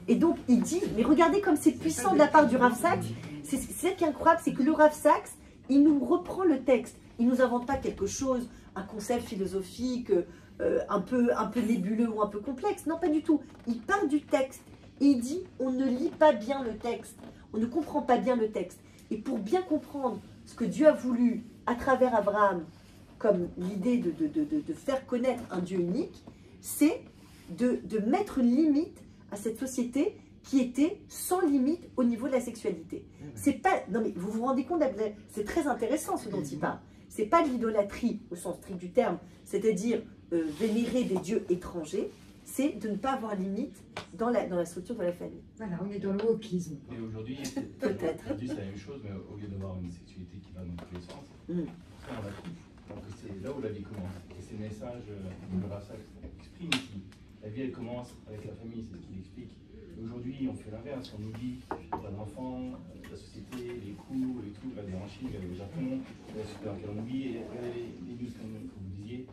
Et donc il dit, mais regardez comme c'est puissant de la part du Rav Saks. C'est ça qui est incroyable, c'est que le Rav Saks, il nous reprend le texte. Il ne nous invente pas quelque chose, un concept philosophique un peu nébuleux ou un peu complexe. Non, pas du tout. Il part du texte. Et il dit, on ne lit pas bien le texte, on ne comprend pas bien le texte. Et pour bien comprendre ce que Dieu a voulu à travers Abraham, comme l'idée de faire connaître un Dieu unique, c'est de mettre une limite à cette société qui était sans limite au niveau de la sexualité. C'est pas, non mais vous vous rendez compte, c'est très intéressant ce dont il parle. C'est pas de l'idolâtrie au sens strict du terme, c'est-à-dire vénérer des dieux étrangers, c'est de ne pas avoir limite dans la structure de la famille. Voilà, on est dans le wokisme. Et aujourd'hui, peut-être. Aujourd'hui, c'est la même chose, mais au lieu d'avoir une sexualité qui va dans tous les sens, on la coupe. Donc c'est là où la vie commence. Et c'est le message que le Rav Saks exprime ici. La vie, elle commence avec la famille, c'est ce qu'il explique. Aujourd'hui, on fait l'inverse, on oublie pas d'enfants, la société, les coups et tout, regardez en Chine, regardez au Japon, la société dans laquelle on vit, et regardez les news comme vous disiez.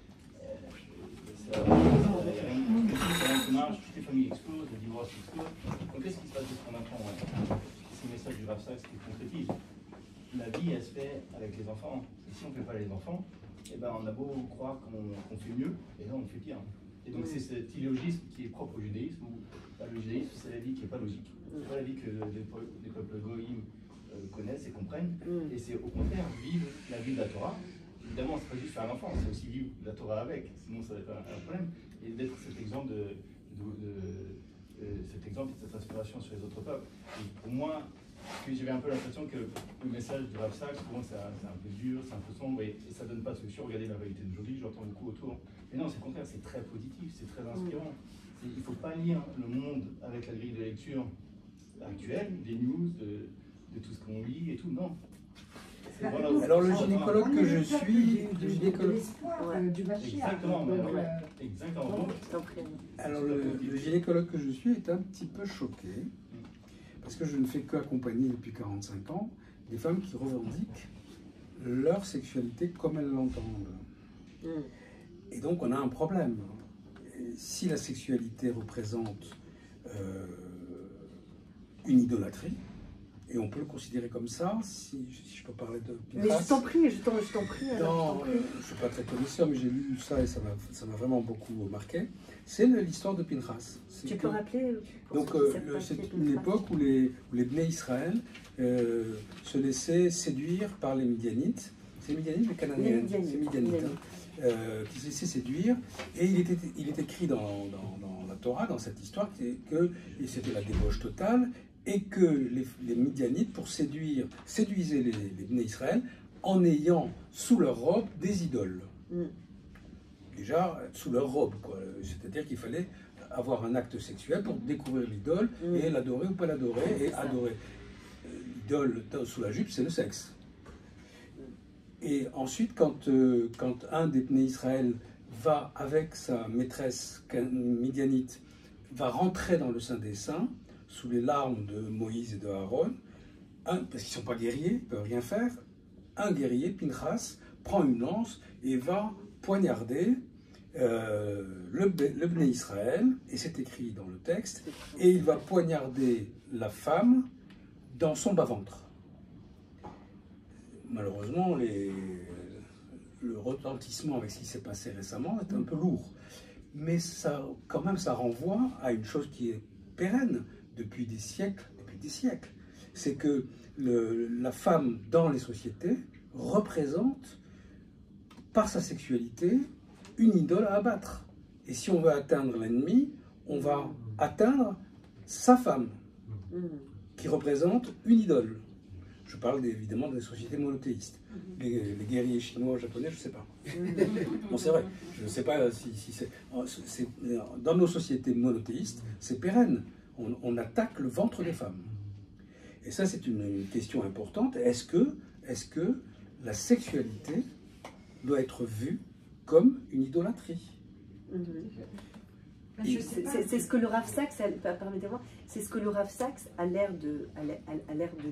Ça marche, toutes les familles explosent, le divorce explose. Donc qu'est-ce qui se passe de ce qu'on apprend? C'est le message du Rav Saks qui concrétise. La vie, elle se fait avec les enfants. Et si on ne fait pas les enfants, eh ben, on a beau croire qu'on fait mieux, et là on fait pire. Et donc c'est cet illogisme qui est propre au judaïsme, où le judaïsme c'est la vie qui n'est pas logique. C'est pas la vie que les peuples goïm connaissent et comprennent. Et c'est au contraire vivre la vie de la Torah. Évidemment, c'est pas juste faire un enfant, c'est aussi vivre la Torah avec, sinon ça va être un problème. Et d'être cet exemple cette inspiration sur les autres peuples. Et pour moi, j'avais un peu l'impression que le message du Rav Saks, souvent c'est un peu dur, c'est un peu sombre et ça donne pas de solution. Regardez la réalité d'aujourd'hui, j'entends beaucoup autour. Mais non, c'est le contraire, c'est très positif, c'est très inspirant. Il ne faut pas lire le monde avec la grille de lecture actuelle, des news, de tout ce qu'on lit et tout, non. Alors le gynécologue que je suis, exactement. Alors le gynécologue que je suis est un petit peu choqué parce que je ne fais qu'accompagner depuis 45 ans des femmes qui revendiquent leur sexualité comme elles l'entendent. Et donc on a un problème. Si la sexualité représente une idolâtrie, et on peut le considérer comme ça, si je peux parler de Pinchas. Mais je t'en prie, je t'en prie. Non, je ne suis pas très connaisseur, mais j'ai lu ça et ça m'a vraiment beaucoup marqué. C'est l'histoire de Pinchas. Tu peux rappeler? Donc c'est une époque où les Bnei Israël se laissaient séduire par les Midianites. C'est les Midianites, les Cananéens, c'est Midianites. Qui se laissaient séduire. Et il est écrit dans la Torah, dans cette histoire, que c'était la débauche totale, et que les Midianites, pour séduisaient les Bnei Israël en ayant sous leur robe des idoles. Déjà, sous leur robe, quoi. C'est-à-dire qu'il fallait avoir un acte sexuel pour découvrir l'idole et l'adorer ou pas l'adorer, et adorer. L'idole sous la jupe, c'est le sexe. Et ensuite, quand un des Bnei Israël va avec sa maîtresse midianite, va rentrer dans le Saint des Saints, sous les larmes de Moïse et de Aaron, parce qu'ils ne sont pas guerriers, ils ne peuvent rien faire, un guerrier, Pinchas, prend une lance et va poignarder le Bnei Israël, et c'est écrit dans le texte, et il va poignarder la femme dans son bas-ventre. Malheureusement, le retentissement avec ce qui s'est passé récemment est un peu lourd. Mais ça, quand même, ça renvoie à une chose qui est pérenne depuis des siècles. C'est que la femme dans les sociétés représente, par sa sexualité, une idole à abattre. Et si on veut atteindre l'ennemi, on va atteindre sa femme, qui représente une idole. Je parle évidemment des sociétés monothéistes. Les guerriers chinois, japonais, je ne sais pas. Bon, c'est vrai, je ne sais pas si c'est... Dans nos sociétés monothéistes, c'est pérenne. On attaque le ventre des femmes. Et ça, c'est une question importante. Est-ce que la sexualité doit être vue comme une idolâtrie? C'est ce que le Rav Sachs, permettez-moi, c'est ce que le Rav Sachs a l'air de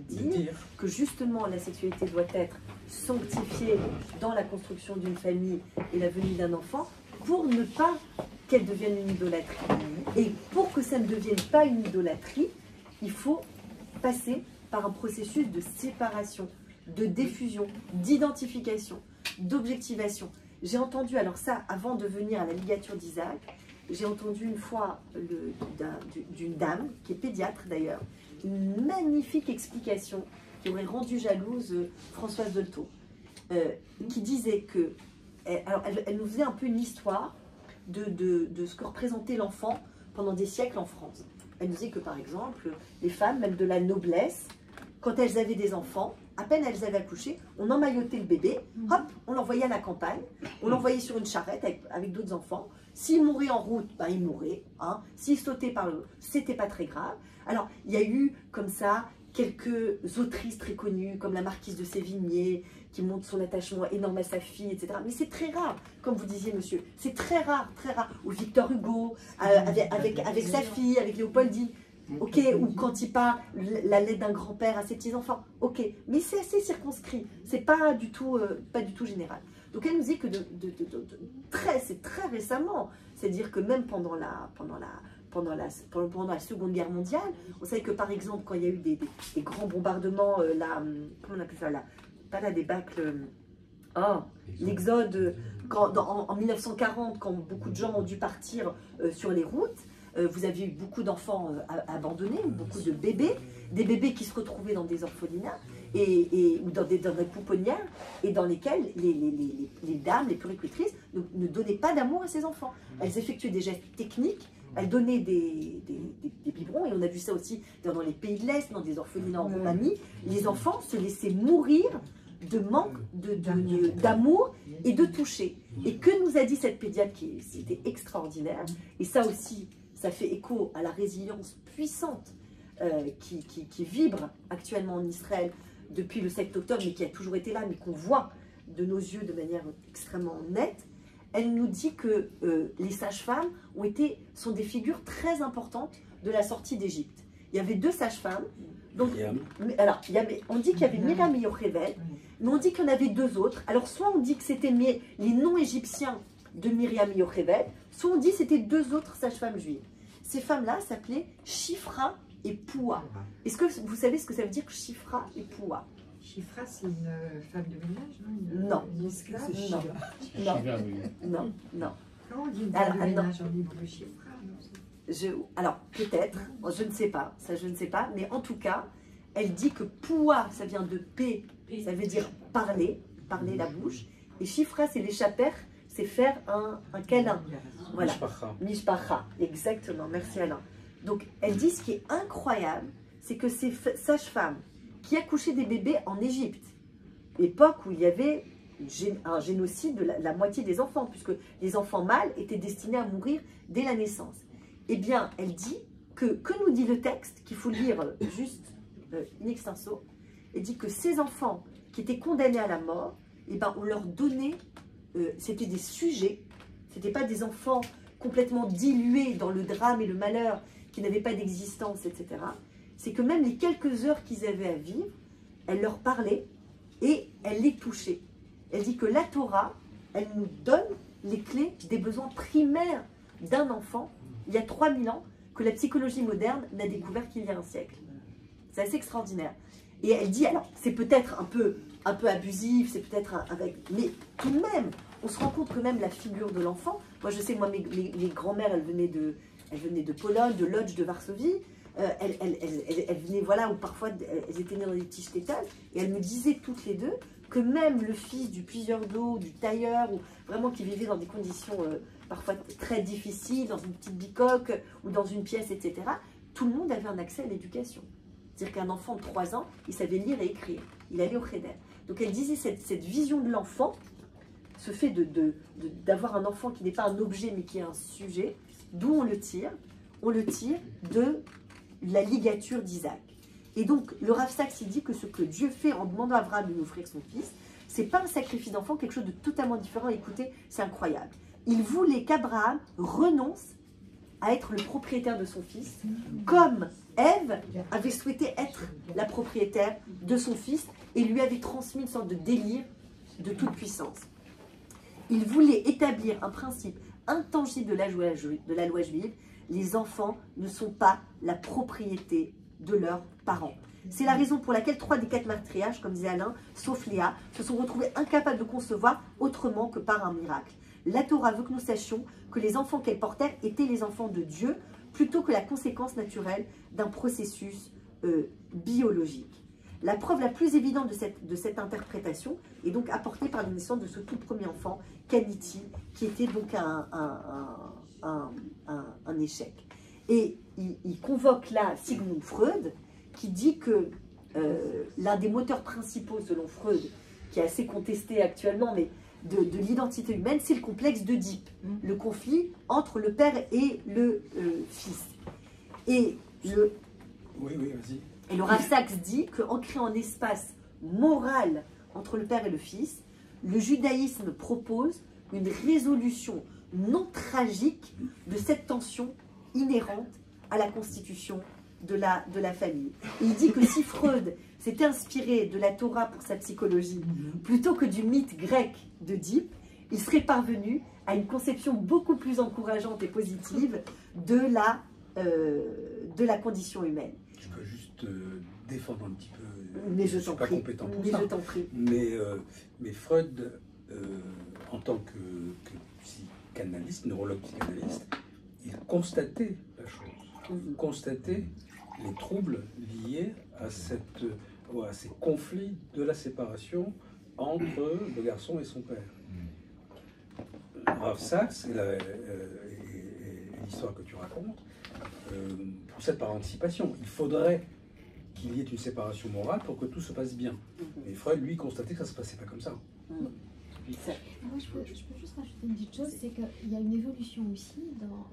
dire, que justement la sexualité doit être sanctifiée dans la construction d'une famille et la venue d'un enfant pour ne pas qu'elle devienne une idolâtrie. Et pour que ça ne devienne pas une idolâtrie, il faut passer par un processus de séparation, de diffusion, d'identification, d'objectivation. J'ai entendu, alors ça, avant de venir à la ligature d'Isaac, j'ai entendu une fois d'une dame, qui est pédiatre d'ailleurs, une magnifique explication qui aurait rendu jalouse Françoise Dolto, qui disait que, alors elle nous faisait un peu une histoire de ce que représentait l'enfant pendant des siècles en France. Elle nous disait que par exemple, les femmes, même de la noblesse, quand elles avaient des enfants, à peine elles avaient accouché, on emmaillotait le bébé, hop, on l'envoyait à la campagne, on l'envoyait sur une charrette avec d'autres enfants. S'il mourait en route, ben il mourait. Hein. S'il sautait par le... c'était pas très grave. Alors, il y a eu comme ça quelques autrices très connues, comme la marquise de Sévigné, qui montre son attachement énorme à sa fille, etc. Mais c'est très rare, comme vous disiez, monsieur. C'est très rare, très rare. Ou Victor Hugo, avec sa fille, avec Léopoldine. Ok, ou quand il parle la lettre d'un grand-père à ses petits-enfants. Ok, mais c'est assez circonscrit. C'est pas du tout général. Donc elle nous dit que c'est très récemment, c'est-à-dire que même pendant la Seconde Guerre mondiale, on savait que par exemple quand il y a eu des grands bombardements, comment on appelle ça, pas la débâcle, l'exode, en 1940, quand beaucoup de gens ont dû partir sur les routes, vous aviez eu beaucoup d'enfants abandonnés, beaucoup de bébés, des bébés qui se retrouvaient dans des orphelinats ou dans des pouponnières, et dans lesquelles les dames, les puéricultrices, ne donnaient pas d'amour à ces enfants. Elles effectuaient des gestes techniques, elles donnaient des biberons, et on a vu ça aussi dans les pays de l'Est, dans des orphelinats en Roumanie. Les enfants se laissaient mourir de manque d'amour et de toucher. Et que nous a dit cette pédiatre, c'était extraordinaire, et ça aussi, ça fait écho à la résilience puissante qui vibre actuellement en Israël depuis le 7 octobre, mais qui a toujours été là, mais qu'on voit de nos yeux de manière extrêmement nette. Elle nous dit que les sages-femmes sont des figures très importantes de la sortie d'Égypte. Il y avait 2 sages-femmes. Alors, on dit qu'il y avait Myriam et Yocheved, mais on dit qu'il y en avait 2 autres. Alors, soit on dit que c'était les noms égyptiens de Myriam et Yocheved, soit on dit que c'était 2 autres sages-femmes juives. Ces femmes-là s'appelaient Shifra et Poua. Est-ce que vous savez ce que ça veut dire, Shifra et Poua? Shifra, c'est une femme de ménage, non? Une esclave? Non. Comment on dit une femme de ménage en hébreu? Shifra? Alors, peut-être, je ne sais pas, ça je ne sais pas, mais en tout cas, elle dit que Poua, ça vient de P, ça veut dire parler la bouche, et Shifra, c'est l'échapper, c'est faire un câlin. Voilà. Mishpacha, exactement, merci Alain. Donc, elle dit ce qui est incroyable, c'est que ces sages-femmes qui accouchaient des bébés en Égypte, époque où il y avait un génocide de la moitié des enfants, puisque les enfants mâles étaient destinés à mourir dès la naissance. Eh bien, elle dit que nous dit le texte, qu'il faut lire juste in extenso, elle dit que ces enfants qui étaient condamnés à la mort, eh ben, on leur donnait, c'était des sujets, c'était pas des enfants complètement dilués dans le drame et le malheur, qui n'avaient pas d'existence, etc. C'est que même les quelques heures qu'ils avaient à vivre, elle leur parlait et elle les touchait. Elle dit que la Torah, elle nous donne les clés des besoins primaires d'un enfant, il y a 3000 ans, que la psychologie moderne n'a découvert qu'il y a un siècle. C'est assez extraordinaire. Et elle dit, alors, c'est peut-être un peu abusif, c'est peut-être mais tout de même, on se rend compte que même la figure de l'enfant, moi je sais, mes grands-mères, elles venaient de Pologne, de Lodz, de Varsovie, elles venaient, voilà, ou parfois elles étaient nées dans des petits shtetl, et elles me disaient toutes les deux que même le fils du puiseur d'eau, du tailleur, ou vraiment qui vivait dans des conditions parfois très difficiles, dans une petite bicoque ou dans une pièce, etc., tout le monde avait un accès à l'éducation. C'est-à-dire qu'un enfant de 3 ans, il savait lire et écrire. Il allait au Cheder. Donc elle disait cette vision de l'enfant, ce fait d'avoir un enfant qui n'est pas un objet mais qui est un sujet, d'où on le tire de la ligature d'Isaac. Et donc le Rav Sacks, il dit que ce que Dieu fait en demandant à Abraham de lui offrir son fils, c'est pas un sacrifice d'enfant, quelque chose de totalement différent. Écoutez, c'est incroyable. Il voulait qu'Abraham renonce à être le propriétaire de son fils, comme Ève avait souhaité être la propriétaire de son fils et lui avait transmis une sorte de délire de toute puissance. Il voulait établir un principe intangible de la loi juive. Les enfants ne sont pas la propriété de leurs parents. C'est la raison pour laquelle 3 des 4 matriarches, comme disait Alain, sauf Léa, se sont retrouvés incapables de concevoir autrement que par un miracle. La Torah veut que nous sachions que les enfants qu'elle portait étaient les enfants de Dieu, plutôt que la conséquence naturelle d'un processus biologique. La preuve la plus évidente de cette interprétation est donc apportée par la naissance de ce tout premier enfant, Kaniti, qui était donc un échec. Et il convoque là Sigmund Freud, qui dit que l'un des moteurs principaux, selon Freud, qui est assez contesté actuellement, mais de l'identité humaine, c'est le complexe d'Oedipe, le conflit entre le père et le fils. Et le Rav Sacks dit qu'en créant un espace moral entre le père et le fils, le judaïsme propose une résolution non tragique de cette tension inhérente à la constitution de la famille. Et il dit que si Freud s'était inspiré de la Torah pour sa psychologie, plutôt que du mythe grec d'Oedipe, il serait parvenu à une conception beaucoup plus encourageante et positive de la condition humaine. Je peux juste défendre un petit peu, mais je ne suis pas compétent pour ça. Je t'en prie. Mais Freud, en tant que psychanalyste, neurologue psychanalyste, il constatait la chose. Il constatait les troubles liés à ces conflits de la séparation entre le garçon et son père. Rav Sacks et l'histoire que tu racontes procède par anticipation. Il faudrait qu'il y ait une séparation morale pour que tout se passe bien. Mais Freud, lui, constatait que ça ne se passait pas comme ça. Moi, je peux juste rajouter une petite chose, c'est qu'il y a une évolution aussi dans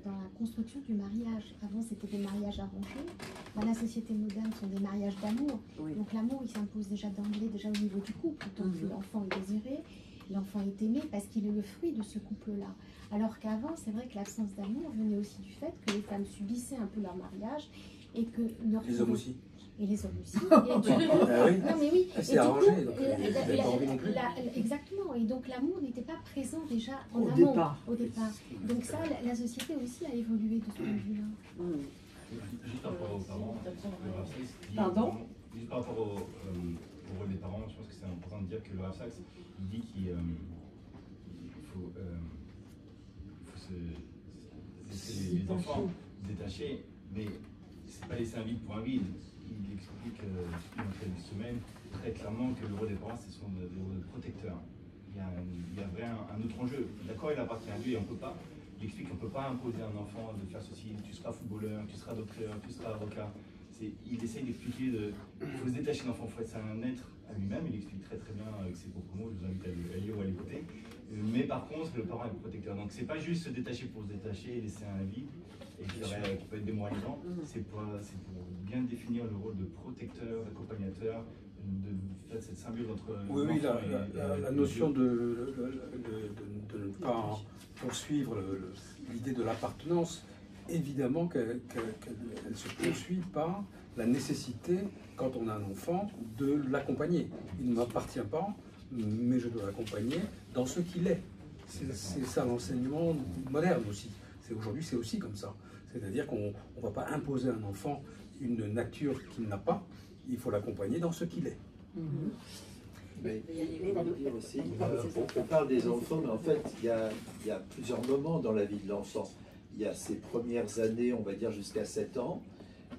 la construction du mariage. Avant, c'était des mariages arrangés. Dans la société moderne, ce sont des mariages d'amour. Oui. Donc l'amour, il s'impose déjà d'emblée, déjà au niveau du couple. Donc l'enfant est désiré, l'enfant est aimé parce qu'il est le fruit de ce couple-là. Alors qu'avant, c'est vrai que l'absence d'amour venait aussi du fait que les femmes subissaient un peu leur mariage et que... Les hommes aussi. Et les hommes aussi. Non, mais oui. C'est arrangé, donc pas envie non plus. Exactement. Et donc l'amour n'était pas présent déjà en amont, au départ. Donc ça, la société aussi a évolué de ce point de vue-là. Juste par rapport aux parents, Pardon ? Juste par rapport au rôle des parents, je pense que c'est important de dire que le Rav Sacks, il dit qu'il faut laisser les enfants détachés, mais c'est pas laisser un vide pour un vide. Il explique depuis une semaine très clairement que le rôle des parents, ce sont des rôles de protecteurs. Il y a vraiment un autre enjeu. D'accord, il appartient à lui et on peut pas. Il explique qu'on ne peut pas imposer à un enfant de faire ceci. Tu seras footballeur, tu seras docteur, tu seras avocat. Il essaye d'expliquer il faut se détacher de l'enfant. C'est un être à lui-même. Il explique très très bien avec ses propres mots. Je vous invite à lire ou à l'écouter. Mais par contre, le parent est le protecteur. Donc c'est pas juste se détacher pour se détacher et laisser un vide. Et qui peut être démoralisant, c'est pour bien définir le rôle de protecteur, d'accompagnateur, de faire cette symbiose entre la notion de ne pas poursuivre l'idée de l'appartenance, évidemment qu'elle se poursuit par la nécessité, quand on a un enfant, de l'accompagner. Il ne m'appartient pas, mais je dois l'accompagner dans ce qu'il est. C'est ça l'enseignement moderne aussi. Aujourd'hui, c'est aussi comme ça. C'est-à-dire qu'on ne va pas imposer à un enfant une nature qu'il n'a pas, il faut l'accompagner dans ce qu'il est. On parle des enfants, mais en fait, il y a plusieurs moments dans la vie de l'enfant. Il y a ses premières années, on va dire jusqu'à 7 ans,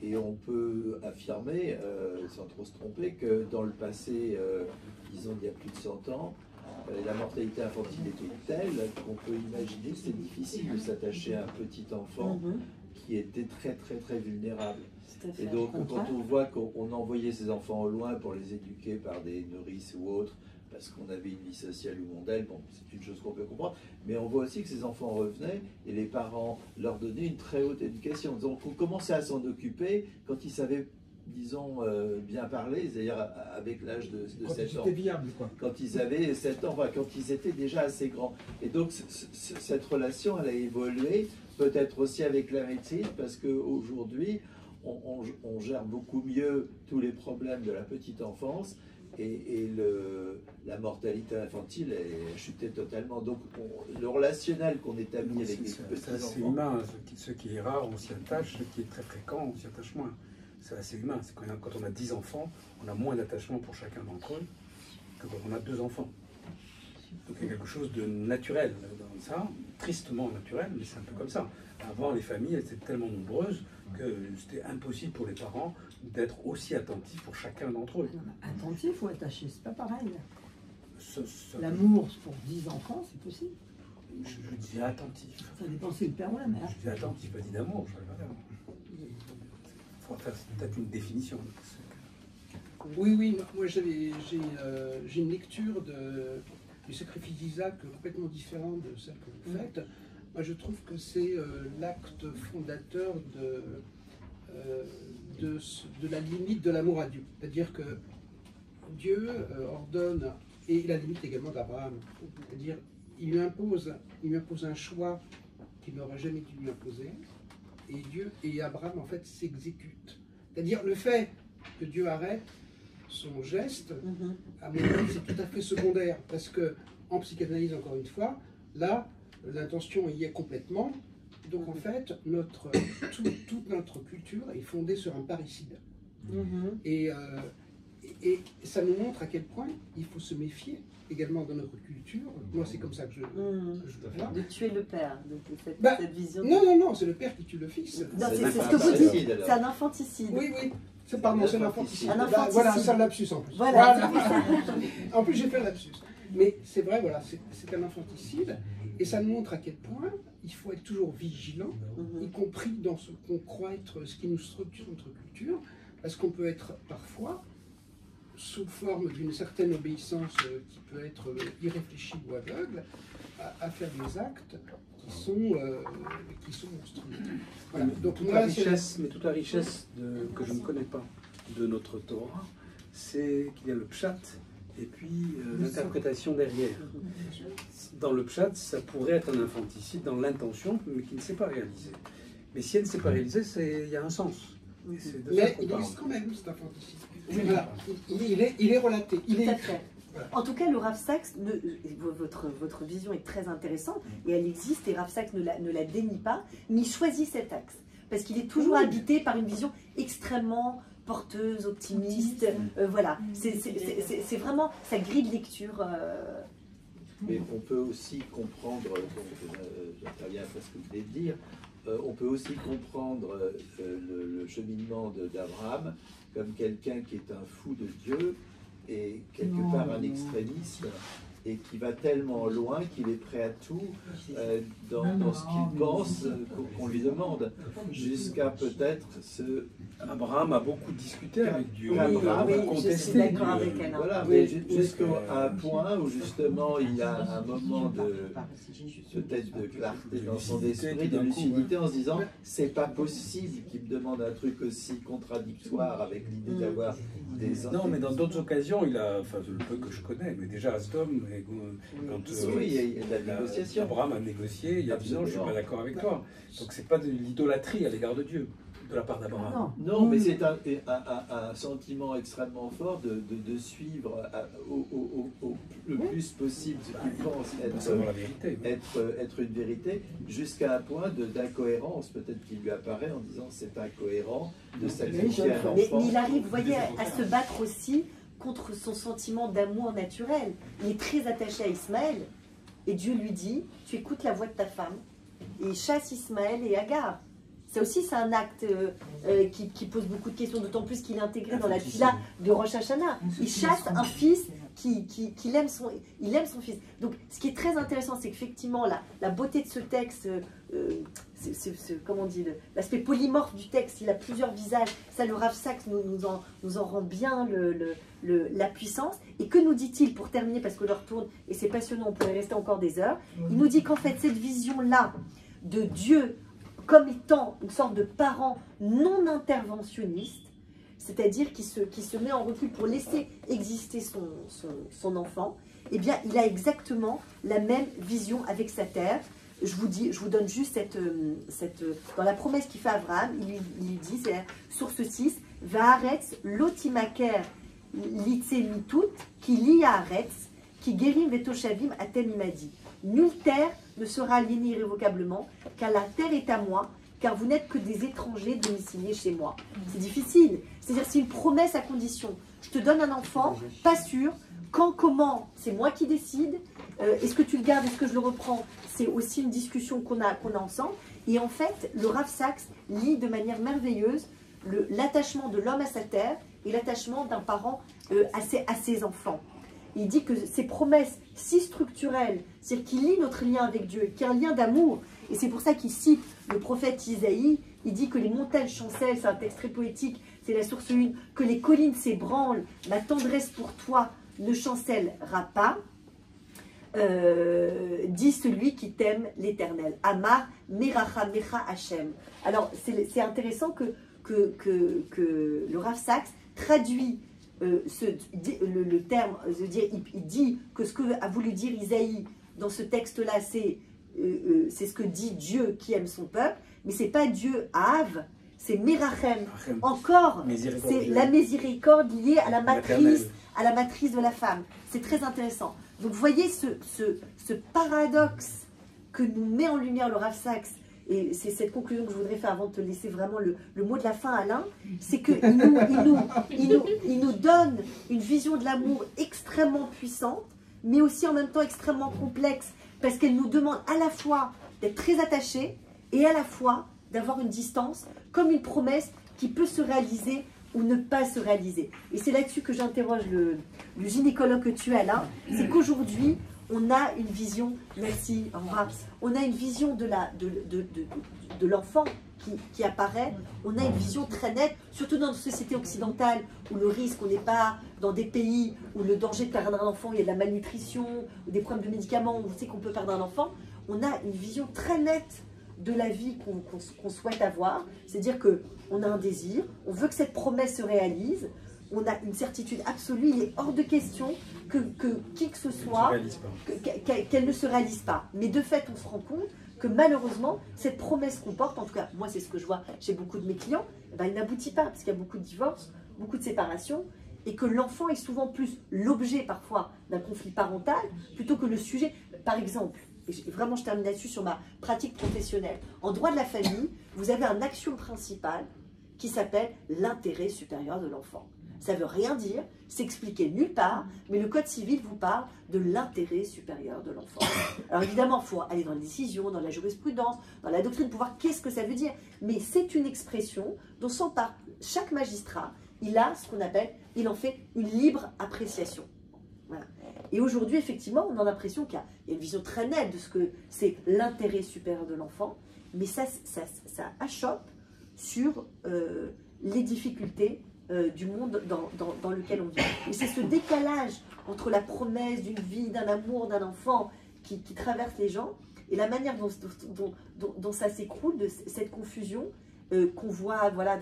et on peut affirmer, sans trop se tromper, que dans le passé, disons il y a plus de 100 ans, la mortalité infantile était telle qu'on peut imaginer que c'est difficile de s'attacher à un petit enfant qui étaient très très très vulnérables. Tout à fait. Et donc quand on voit qu'on envoyait ses enfants au loin pour les éduquer par des nourrices ou autres, parce qu'on avait une vie sociale ou mondaine, bon, c'est une chose qu'on peut comprendre, mais on voit aussi que ces enfants revenaient et les parents leur donnaient une très haute éducation. Donc on commençait à s'en occuper quand ils savaient, disons, bien parler, c'est-à-dire avec l'âge de 7 ans. Viable, quoi. Quand ils avaient 7 ans, enfin, quand ils étaient déjà assez grands. Et donc cette relation, elle a évolué, peut-être aussi avec la médecine, parce qu'aujourd'hui, on gère beaucoup mieux tous les problèmes de la petite enfance, et la mortalité infantile est chutée totalement. Donc le relationnel qu'on établit avec les petits enfants... C'est humain, ce qui est rare, on s'y attache, ce qui est très fréquent, on s'y attache moins. C'est assez humain, c'est quand on a 10 enfants, on a moins d'attachement pour chacun d'entre eux que quand on a 2 enfants. Donc il y a quelque chose de naturel dans ça, tristement naturel, mais c'est un peu comme ça. Avant, les familles étaient tellement nombreuses que c'était impossible pour les parents d'être aussi attentifs pour chacun d'entre eux. Attentif ou attaché, c'est pas pareil. L'amour pour 10 enfants, c'est possible. Je disais attentif. Ça dépend si le père ou la mère. Je disais attentif, pas dit d'amour. Il faudra faire peut-être une définition. Oui, moi j'ai une lecture du sacrifice d'Isaac complètement différente de celle que vous faites. Moi je trouve que c'est l'acte fondateur de la limite de l'amour à Dieu. C'est-à-dire que Dieu ordonne, et la limite également d'Abraham, c'est-à-dire il lui impose un choix qu'il n'aurait jamais dû lui imposer, et Abraham en fait s'exécute. C'est-à-dire le fait que Dieu arrête son geste, à mon avis, c'est tout à fait secondaire, parce que en psychanalyse, encore une fois, là, l'intention y est complètement. Donc en fait, toute notre culture est fondée sur un parricide. Et ça nous montre à quel point il faut se méfier également dans notre culture. Moi, c'est comme ça que je vois. De tuer le père, de cette vision. Non, c'est le père qui tue le fils. Non, c'est ce que vous dites, c'est un infanticide. Oui. Pardon, c'est l'infanticide. Voilà, c'est un lapsus en plus. Voilà. En plus, j'ai fait un lapsus. Mais c'est vrai, voilà, c'est un infanticide. Et ça nous montre à quel point il faut être toujours vigilant, y compris dans ce qu'on croit être ce qui nous structure notre culture, parce qu'on peut être parfois sous forme d'une certaine obéissance qui peut être irréfléchie ou aveugle, à faire des actes qui sont monstrueux. Voilà. Donc, toute la richesse que je ne connais pas de notre Torah, c'est qu'il y a le pshat et puis l'interprétation derrière. Dans le pshat, ça pourrait être un infanticide dans l'intention, mais qui ne s'est pas réalisé. Mais si elle ne s'est pas réalisée, il y a un sens. Mais il existe quand même cet infanticide. Voilà. Il est relaté. Tout à fait. Voilà. En tout cas, le Rav Sachs, votre vision est très intéressante et elle existe et Rav Sachs ne la dénie pas, mais il choisit cet axe parce qu'il est toujours habité par une vision extrêmement porteuse, optimiste. Voilà, c'est vraiment sa grille de lecture. Mais on peut aussi comprendre, j'interviens à ce que vous venez de dire, on peut aussi comprendre le cheminement d'Abraham comme quelqu'un qui est un fou de Dieu et quelque part un extrémiste et qui va tellement loin qu'il est prêt à tout dans ce qu'il pense qu'on lui demande, jusqu'à peut-être ce... Abraham a beaucoup discuté avec Dieu. Je suis d'accord avec elle. Voilà, mais jusqu'à un point où justement il y a un moment peut-être de clarté dans son esprit, de lucidité, en se disant c'est pas possible qu'il me demande un truc aussi contradictoire avec l'idée d'avoir des... Non, mais dans d'autres occasions, il a, enfin le peu que je connais, mais déjà à Sodome, quand il y a de la négociation. Abraham a négocié, il y a 10 ans, je ne suis pas d'accord avec toi. Donc c'est pas de l'idolâtrie à l'égard de Dieu, de la part d'Abraham. Non, mais c'est un sentiment extrêmement fort de suivre le plus possible ce qu'il pense être une vérité, jusqu'à un point d'incohérence peut-être qui lui apparaît en disant c'est incohérent de sacrifier un enfant. Mais il arrive, vous voyez, à se battre aussi contre son sentiment d'amour naturel. Il est très attaché à Ismaël et Dieu lui dit tu écoutes la voix de ta femme et il chasse Ismaël et Agar. Ça aussi c'est un acte qui pose beaucoup de questions, d'autant plus qu'il est intégré dans la fila de Rosh Hashanah. Il chasse un fils qu'il aime il aime son fils. Donc, ce qui est très intéressant, c'est qu'effectivement, la beauté de ce texte, comment on dit, l'aspect polymorphe du texte, il a plusieurs visages. Ça, le Rav Sachs nous en rend bien la puissance. Et que nous dit-il, pour terminer, parce que l'heure tourne, et c'est passionnant, on pourrait rester encore des heures. Il nous dit qu'en fait, cette vision-là de Dieu comme étant une sorte de parent non interventionniste, c'est-à-dire qui se met en recul pour laisser exister son enfant, eh bien, il a exactement la même vision avec sa terre. Je vous donne juste dans la promesse qu'il fait à Abraham, il lui dit, c'est source 6, « Va'aretz lotimaker litse mitut, ki li haaretz, ki gerim vetoshavim atem imadi. » Nulle terre ne sera aliénée irrévocablement, car la terre est à moi, car vous n'êtes que des étrangers domiciliés chez moi. C'est difficile. C'est-à-dire c'est une promesse à condition. Je te donne un enfant, pas sûr. Quand, comment, c'est moi qui décide. Est-ce que tu le gardes, est-ce que je le reprends? C'est aussi une discussion qu'on a ensemble. Et en fait, le Rav Sachs lit de manière merveilleuse l'attachement de l'homme à sa terre et l'attachement d'un parent à ses enfants. Il dit que ces promesses si structurelles, c'est-à-dire qu'il lie notre lien avec Dieu, qu'il y a un lien d'amour, et c'est pour ça qu'il cite le prophète Isaïe, il dit que les montagnes chancellent, c'est un texte très poétique, c'est la source 1, que les collines s'ébranlent, ma tendresse pour toi ne chancellera pas, dit celui qui t'aime l'Éternel. Amar Meracha Mecha Hashem. Alors c'est intéressant que le Rav Sachs traduit le terme, il dit que ce que a voulu dire Isaïe dans ce texte-là, c'est ce que dit Dieu qui aime son peuple, mais c'est pas Dieu Av, c'est Merachem. Encore, c'est la miséricorde liée à la matrice de la femme. C'est très intéressant. Donc vous voyez ce paradoxe que nous met en lumière le Rav Sachs, et c'est cette conclusion que je voudrais faire avant de te laisser vraiment le mot de la fin, Alain, c'est qu'il nous donne une vision de l'amour extrêmement puissante, mais aussi en même temps extrêmement complexe, parce qu'elle nous demande à la fois d'être très attachés et à la fois d'avoir une distance, comme une promesse qui peut se réaliser ou ne pas se réaliser. Et c'est là-dessus que j'interroge le gynécologue que tu es, Alain, c'est qu'aujourd'hui, on a une vision, merci, au revoir, on a une vision de l'enfant qui apparaît, on a une vision très nette, surtout dans nos sociétés occidentales où le risque, on n'est pas dans des pays où le danger de perdre un enfant, il y a de la malnutrition, ou des problèmes de médicaments, où on sait qu'on peut perdre un enfant, on a une vision très nette de la vie qu'on souhaite avoir, c'est-à-dire qu'on a un désir, on veut que cette promesse se réalise, on a une certitude absolue, il est hors de question que qui que ce soit, qu'elle ne se réalise pas. Mais de fait, on se rend compte que malheureusement, cette promesse qu'on porte, en tout cas, moi c'est ce que je vois chez beaucoup de mes clients, elle n'aboutit pas, parce qu'il y a beaucoup de divorces, beaucoup de séparations, et que l'enfant est souvent plus l'objet parfois d'un conflit parental, plutôt que le sujet. Par exemple, et vraiment je termine là-dessus sur ma pratique professionnelle, en droit de la famille, vous avez un axiome principal qui s'appelle l'intérêt supérieur de l'enfant. Ça ne veut rien dire, c'est expliqué nulle part, mais le Code civil vous parle de l'intérêt supérieur de l'enfant. Alors évidemment, il faut aller dans les décisions, dans la jurisprudence, dans la doctrine pour voir qu'est-ce que ça veut dire. Mais c'est une expression dont s'empare chaque magistrat, il a ce qu'on appelle, il en fait une libre appréciation. Voilà. Et aujourd'hui, effectivement, on a l'impression qu'il y a une vision très nette de ce que c'est l'intérêt supérieur de l'enfant, mais ça achoppe sur les difficultés du monde dans lequel on vit. Et c'est ce décalage entre la promesse d'une vie, d'un amour, d'un enfant qui traverse les gens et la manière dont ça s'écroule, de cette confusion qu'on voit voilà,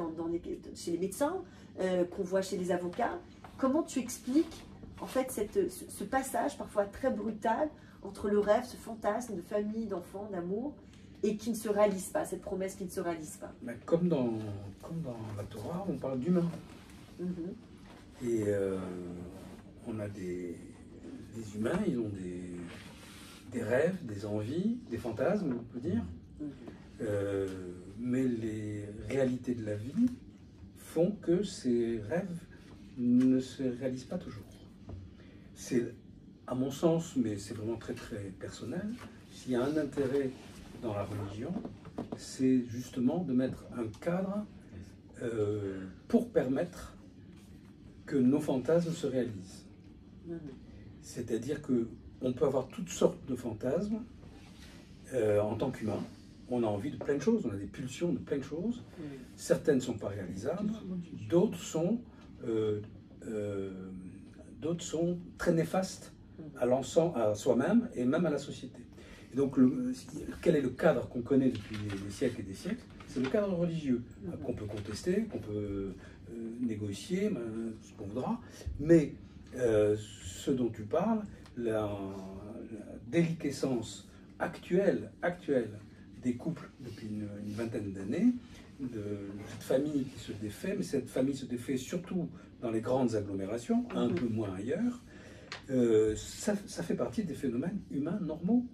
chez les médecins, qu'on voit chez les avocats. Comment tu expliques en fait ce passage parfois très brutal entre le rêve, ce fantasme de famille, d'enfants, d'amour, et qui ne se réalise pas, cette promesse qui ne se réalise pas? Mais comme dans la Torah, on parle d'humains. Et on a des humains, ils ont des rêves, des envies, des fantasmes, on peut dire. Mais les réalités de la vie font que ces rêves ne se réalisent pas toujours. C'est, à mon sens, mais c'est vraiment très très personnel, s'il y a un intérêt dans la religion, c'est justement de mettre un cadre pour permettre que nos fantasmes se réalisent. C'est-à-dire qu'on peut avoir toutes sortes de fantasmes en tant qu'humain. On a envie de plein de choses, on a des pulsions de plein de choses. Certaines ne sont pas réalisables, d'autres sont très néfastes à soi-même et même à la société. Et donc, quel est le cadre qu'on connaît depuis des siècles et des siècles? C'est le cadre religieux, qu'on peut contester, qu'on peut négocier, ce qu'on voudra. Mais ce dont tu parles, la déliquescence actuelle des couples depuis une vingtaine d'années, de cette famille qui se défait, mais cette famille se défait surtout dans les grandes agglomérations, un peu moins ailleurs, ça fait partie des phénomènes humains normaux.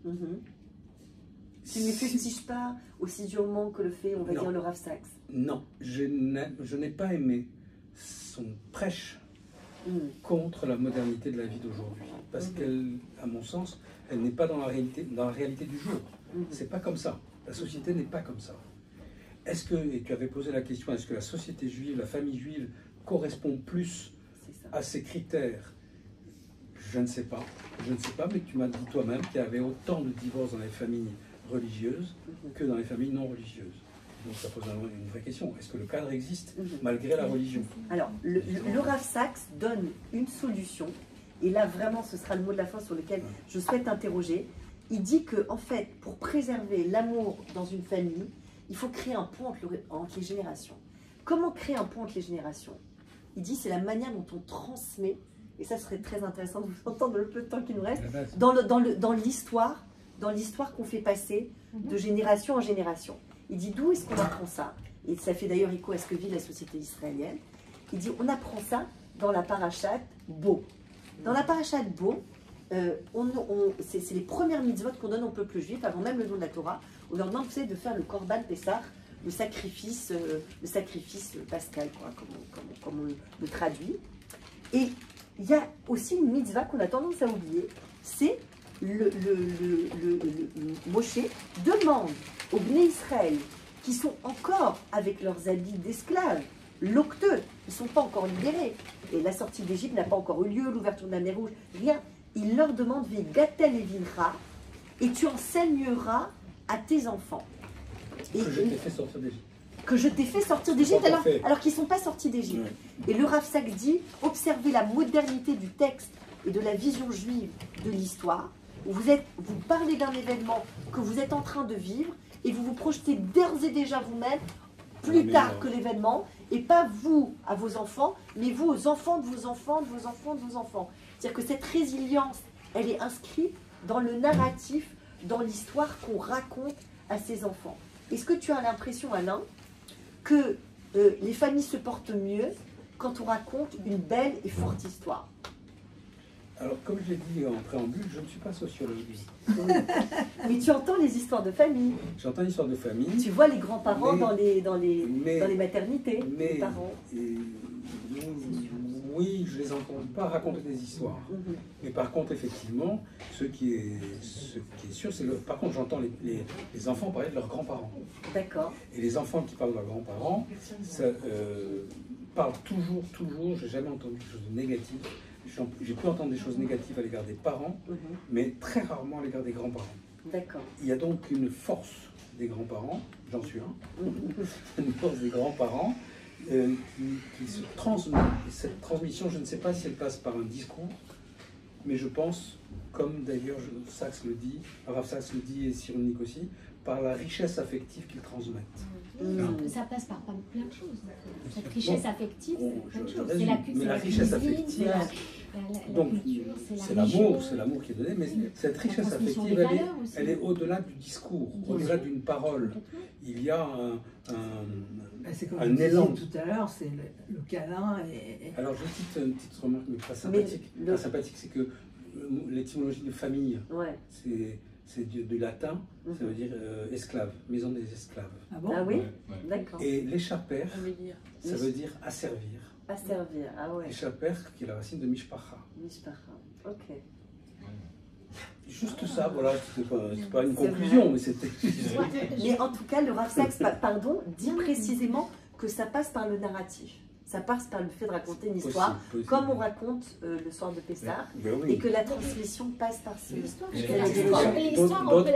Tu ne fustiges pas aussi durement que le fait, on va dire, le Rav Sachs? Non, je n'ai pas aimé son prêche contre la modernité de la vie d'aujourd'hui, parce qu'elle, à mon sens, elle n'est pas dans la réalité du jour. C'est pas comme ça. La société n'est pas comme ça. Est-ce que, et tu avais posé la question, est-ce que la société juive, la famille juive correspond plus à ces critères? Je ne sais pas. Je ne sais pas, mais tu m'as dit toi-même qu'il y avait autant de divorces dans les familles religieuses que dans les familles non religieuses. Donc ça pose une vraie question. Est-ce que le cadre existe malgré la religion? Alors, le Rav Sachs donne une solution, et là vraiment ce sera le mot de la fin sur lequel je souhaite interroger. Il dit que, en fait, pour préserver l'amour dans une famille, il faut créer un pont entre les générations. Comment créer un pont entre les générations? Il dit c'est la manière dont on transmet, et ça serait très intéressant de vous entendre le peu de temps qui nous reste, dans l'histoire qu'on fait passer de génération en génération. Il dit d'où est-ce qu'on apprend ça? Et ça fait d'ailleurs écho à ce que vit la société israélienne. Il dit on apprend ça dans la parashat Bo. Dans la parashat Bo, c'est les premières mitzvot qu'on donne au peuple juif, avant même le don de la Torah. On leur demande de faire le Korban Pessah, le sacrifice pascal, quoi, comme on le traduit. Et il y a aussi une mitzvah qu'on a tendance à oublier, c'est Moshe demande aux Bnei Israël, qui sont encore avec leurs habits d'esclaves, l'octeux, ils ne sont pas encore libérés, et la sortie d'Égypte n'a pas encore eu lieu, l'ouverture de la mer Rouge, rien. Il leur demande « Vegatel evincha » et tu enseigneras à tes enfants. Que je t'ai fait sortir d'Égypte. Que je t'ai fait sortir d'Égypte alors qu'ils ne sont pas sortis d'Égypte. Et le Rav Sachs dit « Observez la modernité du texte et de la vision juive de l'histoire. Vous parlez d'un événement que vous êtes en train de vivre et vous vous projetez d'ores et déjà vous-même plus tard que l'événement, et pas vous à vos enfants, mais vous aux enfants de vos enfants, de vos enfants, de vos enfants. » C'est-à-dire que cette résilience, elle est inscrite dans le narratif, dans l'histoire qu'on raconte à ses enfants. Est-ce que tu as l'impression, Alain, que les familles se portent mieux quand on raconte une belle et forte histoire? Alors, comme je l'ai dit en préambule, je ne suis pas sociologue. Mais tu entends les histoires de famille. J'entends l'histoire de famille. Tu vois les grands-parents dans les maternités, les parents. Oui, je les entends pas raconter des histoires. Mais par contre, effectivement, ce qui est sûr, c'est par contre, j'entends les enfants parler de leurs grands-parents. D'accord. Et les enfants qui parlent de leurs grands-parents, parlent toujours, j'ai jamais entendu quelque chose de négatif. J'ai pu entendre des choses négatives à l'égard des parents, mais très rarement à l'égard des grands-parents. D'accord. Il y a donc une force des grands-parents, j'en suis un, une force des grands-parents qui se transmet. Et cette transmission, je ne sais pas si elle passe par un discours, mais je pense, comme d'ailleurs Sachs le dit, Rav Sachs le dit et Cyrulnik aussi, par la richesse affective qu'ils transmettent. Ça passe par plein de choses. Cette richesse affective, c'est plein de choses. C'est la richesse affective. La culture, c'est l'amour qui est donné, mais cette richesse affective, elle est au-delà du discours, au-delà d'une parole. Il y a un élan. Tout à l'heure, c'est le câlin. Alors, j'ai une petite remarque, mais pas sympathique. Pas sympathique, c'est que l'étymologie de famille, c'est du latin, ça veut dire esclave, maison des esclaves. Ah bon? Ah oui, d'accord. Et l'échapper, ça veut dire asservir. Asservir, ah ouais. Échapper, qui est la racine de mishpacha. Mishpacha, ok. Juste ça, voilà, c'est pas une conclusion, mais c'était... Mais en tout cas, le Rav Sachs, dit précisément que ça passe par le narratif. Ça passe par le fait de raconter une histoire, comme on raconte le soir de Pessah, et que la transmission passe par ce... L'histoire, on peut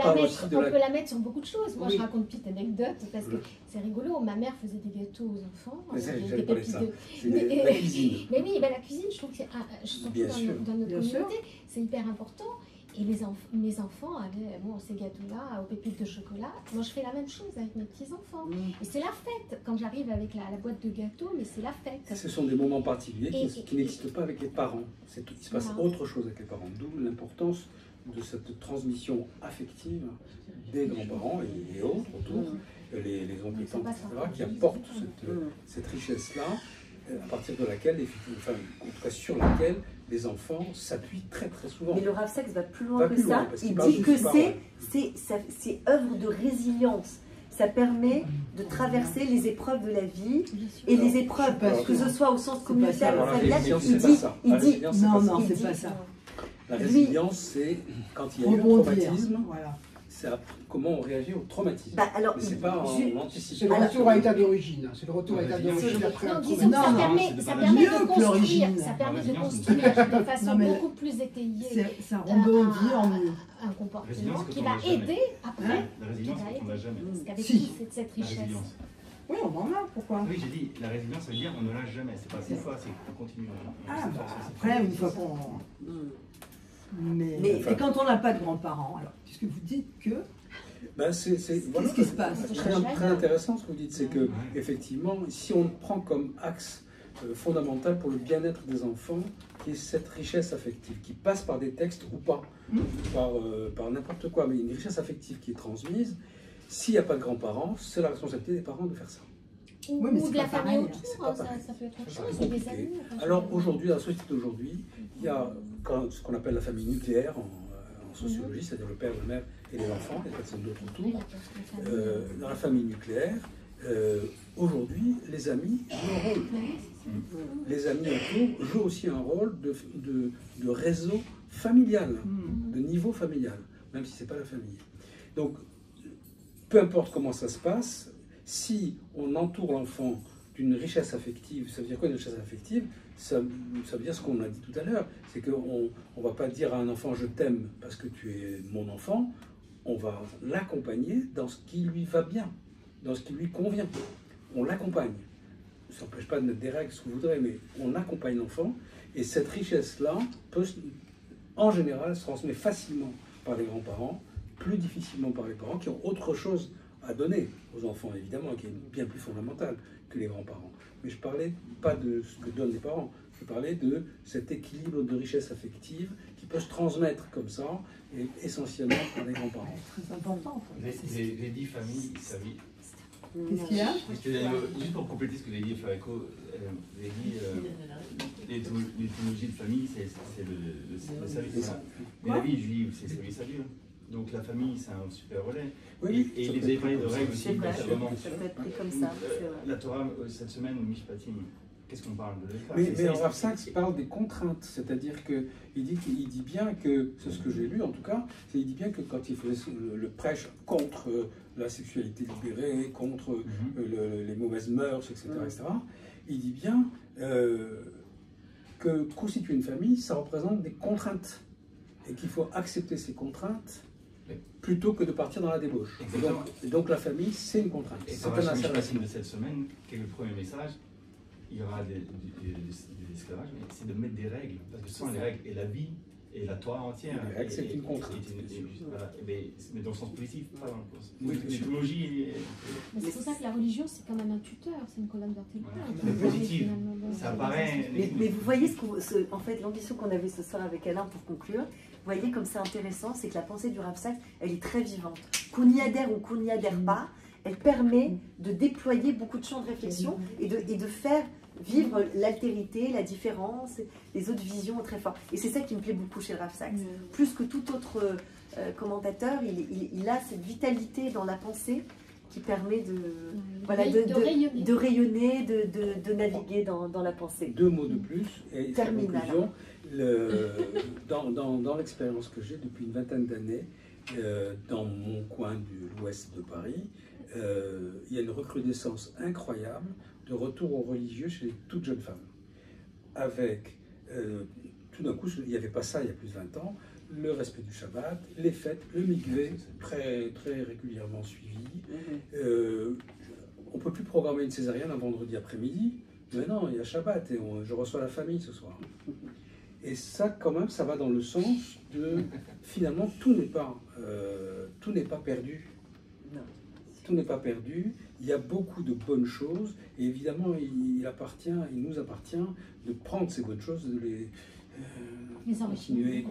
la mettre sur beaucoup de choses. Moi, je raconte une petite anecdote, parce que c'est rigolo. Ma mère faisait des gâteaux aux enfants. Des pépites de... la cuisine. Mais oui, la cuisine, je trouve que surtout dans notre communauté, c'est hyper important. Et mes enfants avaient ces gâteaux-là aux pépites de chocolat. Moi, je fais la même chose avec mes petits-enfants. Et c'est la fête. Quand j'arrive avec la boîte de gâteaux, mais c'est la fête. Ce sont des moments particuliers qui n'existent pas avec les parents. Il se passe autre chose avec les parents. D'où l'importance de cette transmission affective des grands-parents et autres autour, les oncles, tantes, etc., qui apportent cette richesse-là, à partir de laquelle, enfin, en tout cas sur laquelle, les enfants s'appuient très très souvent. Mais le Rav Sachs va plus loin que ça. Il dit que c'est œuvre de résilience. Ça permet de traverser les épreuves de la vie et les épreuves, que ce soit au sens communautaire ou familial. Il dit non, c'est pas ça. La résilience, c'est quand il y a eu un traumatisme. C'est comment on réagit au traumatisme. Alors, mais c'est pas en anticipant. C'est le retour à l'état d'origine. C'est le retour à l'état d'origine après un traumatisme. Ça permet de construire de façon beaucoup plus étayée ça rebondit en mieux. Un comportement qui va aider après. La résilience, c'est qu'on n'a jamais. Parce qu'avec toute cette richesse. Oui, on en a, pourquoi? Oui, j'ai dit, la résilience, ça veut dire on ne lâche jamais. C'est pas une fois, c'est qu'on continue. Après, une fois qu'on... Mais et quand on n'a pas de grands-parents, alors, puisque vous dites que... Qu'est-ce qui se passe? C'est très intéressant ce que vous dites, c'est que effectivement, si on prend comme axe fondamental pour le bien-être des enfants, qui est cette richesse affective, qui passe par des textes ou pas, par n'importe quoi, mais une richesse affective qui est transmise, s'il n'y a pas de grands-parents, c'est la responsabilité des parents de faire ça. Ou de la famille autour, ça peut être autre chose, ou des amis. Alors aujourd'hui, dans la société d'aujourd'hui, il y a ce qu'on appelle la famille nucléaire en sociologie, c'est-à-dire le père, la mère et les enfants, les personnes d'autres autour. Dans la famille nucléaire, aujourd'hui, les amis jouent un rôle. Les amis autour jouent aussi un rôle de réseau familial, de niveau familial, même si ce n'est pas la famille. Donc, peu importe comment ça se passe, si on entoure l'enfant d'une richesse affective, ça veut dire quoi une richesse affective? Ça veut dire ce qu'on a dit tout à l'heure, c'est qu'on ne va pas dire à un enfant je t'aime parce que tu es mon enfant, on va l'accompagner dans ce qui lui va bien, dans ce qui lui convient. On l'accompagne. Ça n'empêche pas de mettre des règles, ce que vous voudrez, mais on accompagne l'enfant, et cette richesse-là peut, en général, se transmet facilement par les grands-parents, plus difficilement par les parents qui ont autre chose à donner aux enfants, évidemment, qui est bien plus fondamental que les grands-parents. Mais je ne parlais pas de ce que donnent les parents, je parlais de cet équilibre de richesse affective qui peut se transmettre comme ça, et essentiellement par les grands-parents. C'est important. J'ai dit famille, ça vit. Qu'est-ce qu'il y a? Juste pour compléter ce que vous avez dit, Flavico, vous avez dit l'étymologie de famille, c'est le service. Mais la vie juive, c'est service à Dieu. Donc la famille, c'est un super relais. Oui, et vous avez parlé de règles aussi. C'est vrai, ça peut être pris comme ça. La Torah, cette semaine, Mishpatim, qu'est-ce qu'on parle de l'éclat? Mais le Rav Sachs parle des contraintes, c'est-à-dire qu'il dit bien que, c'est ce que j'ai lu en tout cas, il dit bien que quand il faisait le prêche contre la sexualité libérée, contre les mauvaises mœurs, etc., il dit bien que constituer une famille, ça représente des contraintes, et qu'il faut accepter ces contraintes plutôt que de partir dans la débauche. Et donc la famille, c'est une contrainte. Et c'est un Mishpatim de cette semaine, quel est le premier message? Il y aura des esclavages, mais c'est de mettre des règles, parce que sans les règles, et la vie, et la Torah entière, les règles, c'est une contrainte. Mais dans le sens positif, pas dans le sens. L'étymologie. C'est pour ça que la religion, c'est quand même un tuteur, c'est une colonne vertébrale. Mais positive, ça apparaît. Mais vous voyez, en fait, l'ambition qu'on avait ce soir avec Alain pour conclure, vous voyez comme c'est intéressant, c'est que la pensée du Rav Sachs, elle est très vivante. Qu'on y adhère ou qu'on n'y adhère pas, elle permet de déployer beaucoup de champs de réflexion et de faire vivre l'altérité, la différence, les autres visions très fort. Et c'est ça qui me plaît beaucoup chez le Rav Sachs. Plus que tout autre commentateur, il a cette vitalité dans la pensée qui permet de rayonner, de naviguer dans la pensée. Deux mots de plus, et conclusion. Dans l'expérience que j'ai depuis une vingtaine d'années, dans mon coin de l'ouest de Paris, il y a une recrudescence incroyable de retour au religieux chez les toutes jeunes femmes. Avec, tout d'un coup, il n'y avait pas ça il y a plus de 20 ans, le respect du Shabbat, les fêtes, le mikvé, très, très régulièrement suivi. On ne peut plus programmer une césarienne un vendredi après-midi. Mais non, il y a Shabbat et je reçois la famille ce soir. Et ça, quand même, ça va dans le sens de, finalement, tout n'est pas perdu. Non. Tout n'est pas perdu. Il y a beaucoup de bonnes choses. Et évidemment, il nous appartient de prendre ces bonnes choses, de les continuer.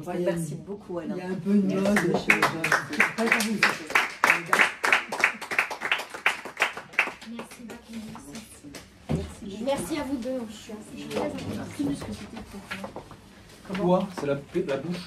Merci beaucoup, Alain. Il y a un peu une mode chez les jeunes. Merci beaucoup. Merci à vous deux. Je suis très impressionnée que c'était pour moi. Quoi? C'est la bouche.